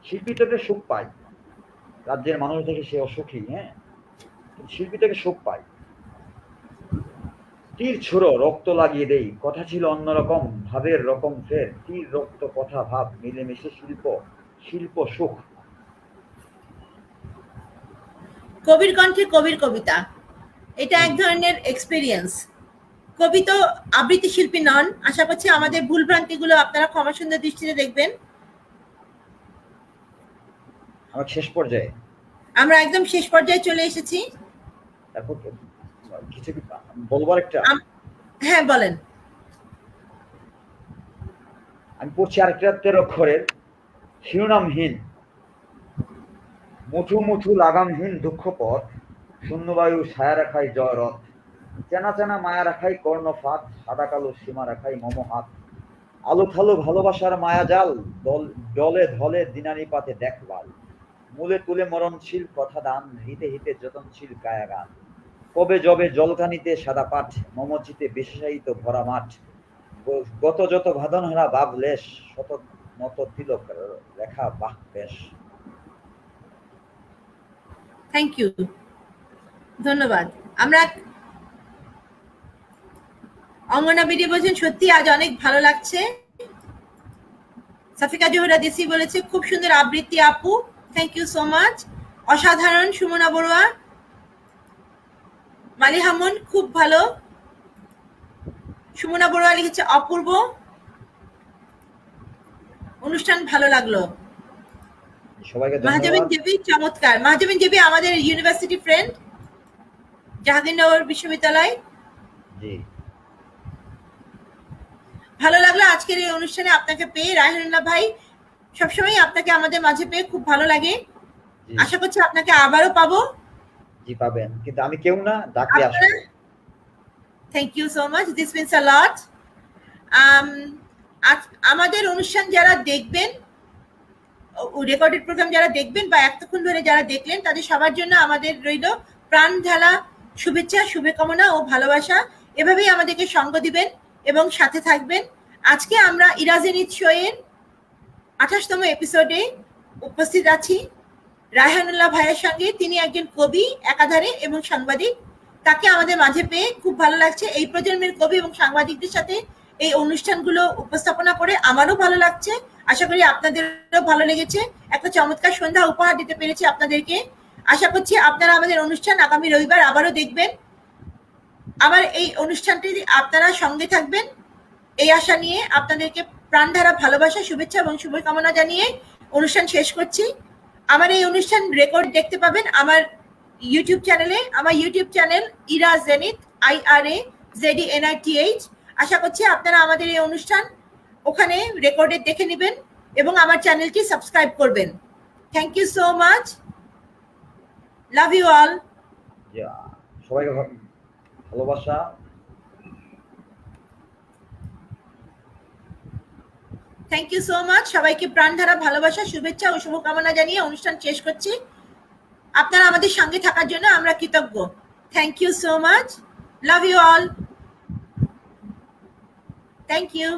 শিল্পী থেকে সুখ পায়। রাজ্যের মানুষ দেখে সে অসুখী, হ্যাঁ, শিল্পী থেকে সুখ পায়। তীর ছোড়ো রক্ত লাগিয়ে দেই, কথা ছিল অন্যরকম, ভাবের রকম ফের। তীর রক্ত কথা ভাব মিলেমিশে শিল্প, শিল্প সুখ। কবির কণ্ঠে কবির কবিতা, এটা এক ধরনের এক্সপিরিয়েন্স। কবি তো আবৃত্তি শিল্পী নন। আশা করছি আমাদের ভুলভ্রান্তিগুলো আপনারা ক্ষমা সুন্দর দৃষ্টিতে দেখবেন। আমার শেষ পর্যায়ে, আমরা একদম শেষ পর্যায়ে চলে এসেছি। তারপর কিছু কি বলবার একটা। হ্যাঁ, বলেন। আমি পড়ছি আরেকটা 13 অক্ষরের, শিরোনামহীন। মুঠু মুঠু লাগামহীন দুঃখ পথ, শূন্যবায়ু ছায়া রাখাই জয় রথ। চেনা চেনা মায়া রাখাই কর্ণফাত, সাদা কালো সীমা রাখাই মম হাত। আলো থালো ভালোবাসার মায়া জাল, দলে ধলে দিনানি পাতে দেখলাল। মূলে তুলে মরণশীল কথা দান, হিতে হিতে যতনশীল কায়াগান। কবে জবে জলকানিতে সাদা পাঠ, মমচিতে বিশেষায়িত ভরা মাঠ। গত যত ভাদনহারা ভাব লেশ, শত নত তিলক লেখা বাহ বেশ। থ্যাংক ইউ, ধন্যবাদ। আমরা অঙ্গনা বিডি বলছেন সত্যি আজ অনেক ভালো লাগছে। সাফিকা জোহরা দেশি বলেছে খুব সুন্দর আবৃত্তি আপু, থ্যাংক ইউ সো মাচ। অসাধারণ সুমনা বড়ুয়া। মালি হামুন খুব ভালো। সুমনা বড়ুয়া লিখেছে অপূর্ব, অনুষ্ঠান ভালো লাগলো। সবাইকে মাহাজাবিন ধন্যবাদ। জেবি চমৎকার। মাহাজাবিন জেবি আমাদের ইউনিভার্সিটি ফ্রেন্ড, জাহাঙ্গীরনগর বিশ্ববিদ্যালয়। জি, ভালো লাগলো আজকের এই অনুষ্ঠানে আপনাকে পেয়ে। রায়হানুল্লাহ ভাই, সবসময় আপনাকে আমাদের মাঝে পেয়ে খুব ভালো লাগে। জি, আশা করছি আপনাকে আবারও পাবো। জি পাবেন, কিন্তু আমি কেউ না, ডাকলে আসবো। Thank you so much, this means a lot. আমাদের অনুষ্ঠান যারা দেখবেন, রেকর্ডেড প্রোগ্রাম যারা দেখবেন বা এতক্ষণ ধরে যারা দেখলেন, তাদের সবার জন্য আমাদের রইল প্রাণ ঢালা শুভেচ্ছা, শুভকামনা ও ভালোবাসা। এভাবেই আমাদেরকে সঙ্গ দিবেন এবং সাথে থাকবেন। আজকে আমরা ইরাজেনিত শো এর 28তম এপিসোডে উপস্থিত আছি রায়হানুল্লাহ ভাইয়ের সঙ্গে। তিনি একজন কবি একাধারে এবং সাংবাদিক। তাকে আমাদের মাঝে পেয়ে খুব ভালো লাগছে। এই প্রজন্মের কবি এবং সাংবাদিকদের সাথে এই অনুষ্ঠানগুলো উপস্থাপনা করে আমারও ভালো লাগছে। আশা করি আপনাদেরও ভালো লেগেছে। একটা চমৎকার সন্ধ্যা উপহার দিতে পেরেছি আপনাদেরকে। আশা করছি আপনারা আমাদের অনুষ্ঠান আগামী রবিবার আবারও দেখবেন। আমার এই অনুষ্ঠানটি আপনারা সঙ্গে থাকবেন এই আশা নিয়ে আপনাদেরকে প্রাণধারা ভালোবাসা, শুভেচ্ছা এবং শুভকামনা জানিয়ে অনুষ্ঠান শেষ করছি। আমার এই অনুষ্ঠান রেকর্ড দেখতে পাবেন আমার ইউটিউব চ্যানেলে। আমার YouTube channel Ira Zenit, IRAZENITH। আশা করছি আপনারা আমাদের এই অনুষ্ঠান ওখানে রেকর্ডে দেখে নেবেন এবং আমার চ্যানেলটি সাবস্ক্রাইব করবেন। Thank you so much, love you all. সবাইকে ভালোবাসা। Thank you so much. সবাইকে প্রাণধারা ভালোবাসা, শুভেচ্ছা ও শুভকামনা জানিয়ে অনুষ্ঠান শেষ করছি। আপনারা আমাদের সঙ্গে থাকার জন্য আমরা কৃতজ্ঞ। Thank you so much, love you all, thank you.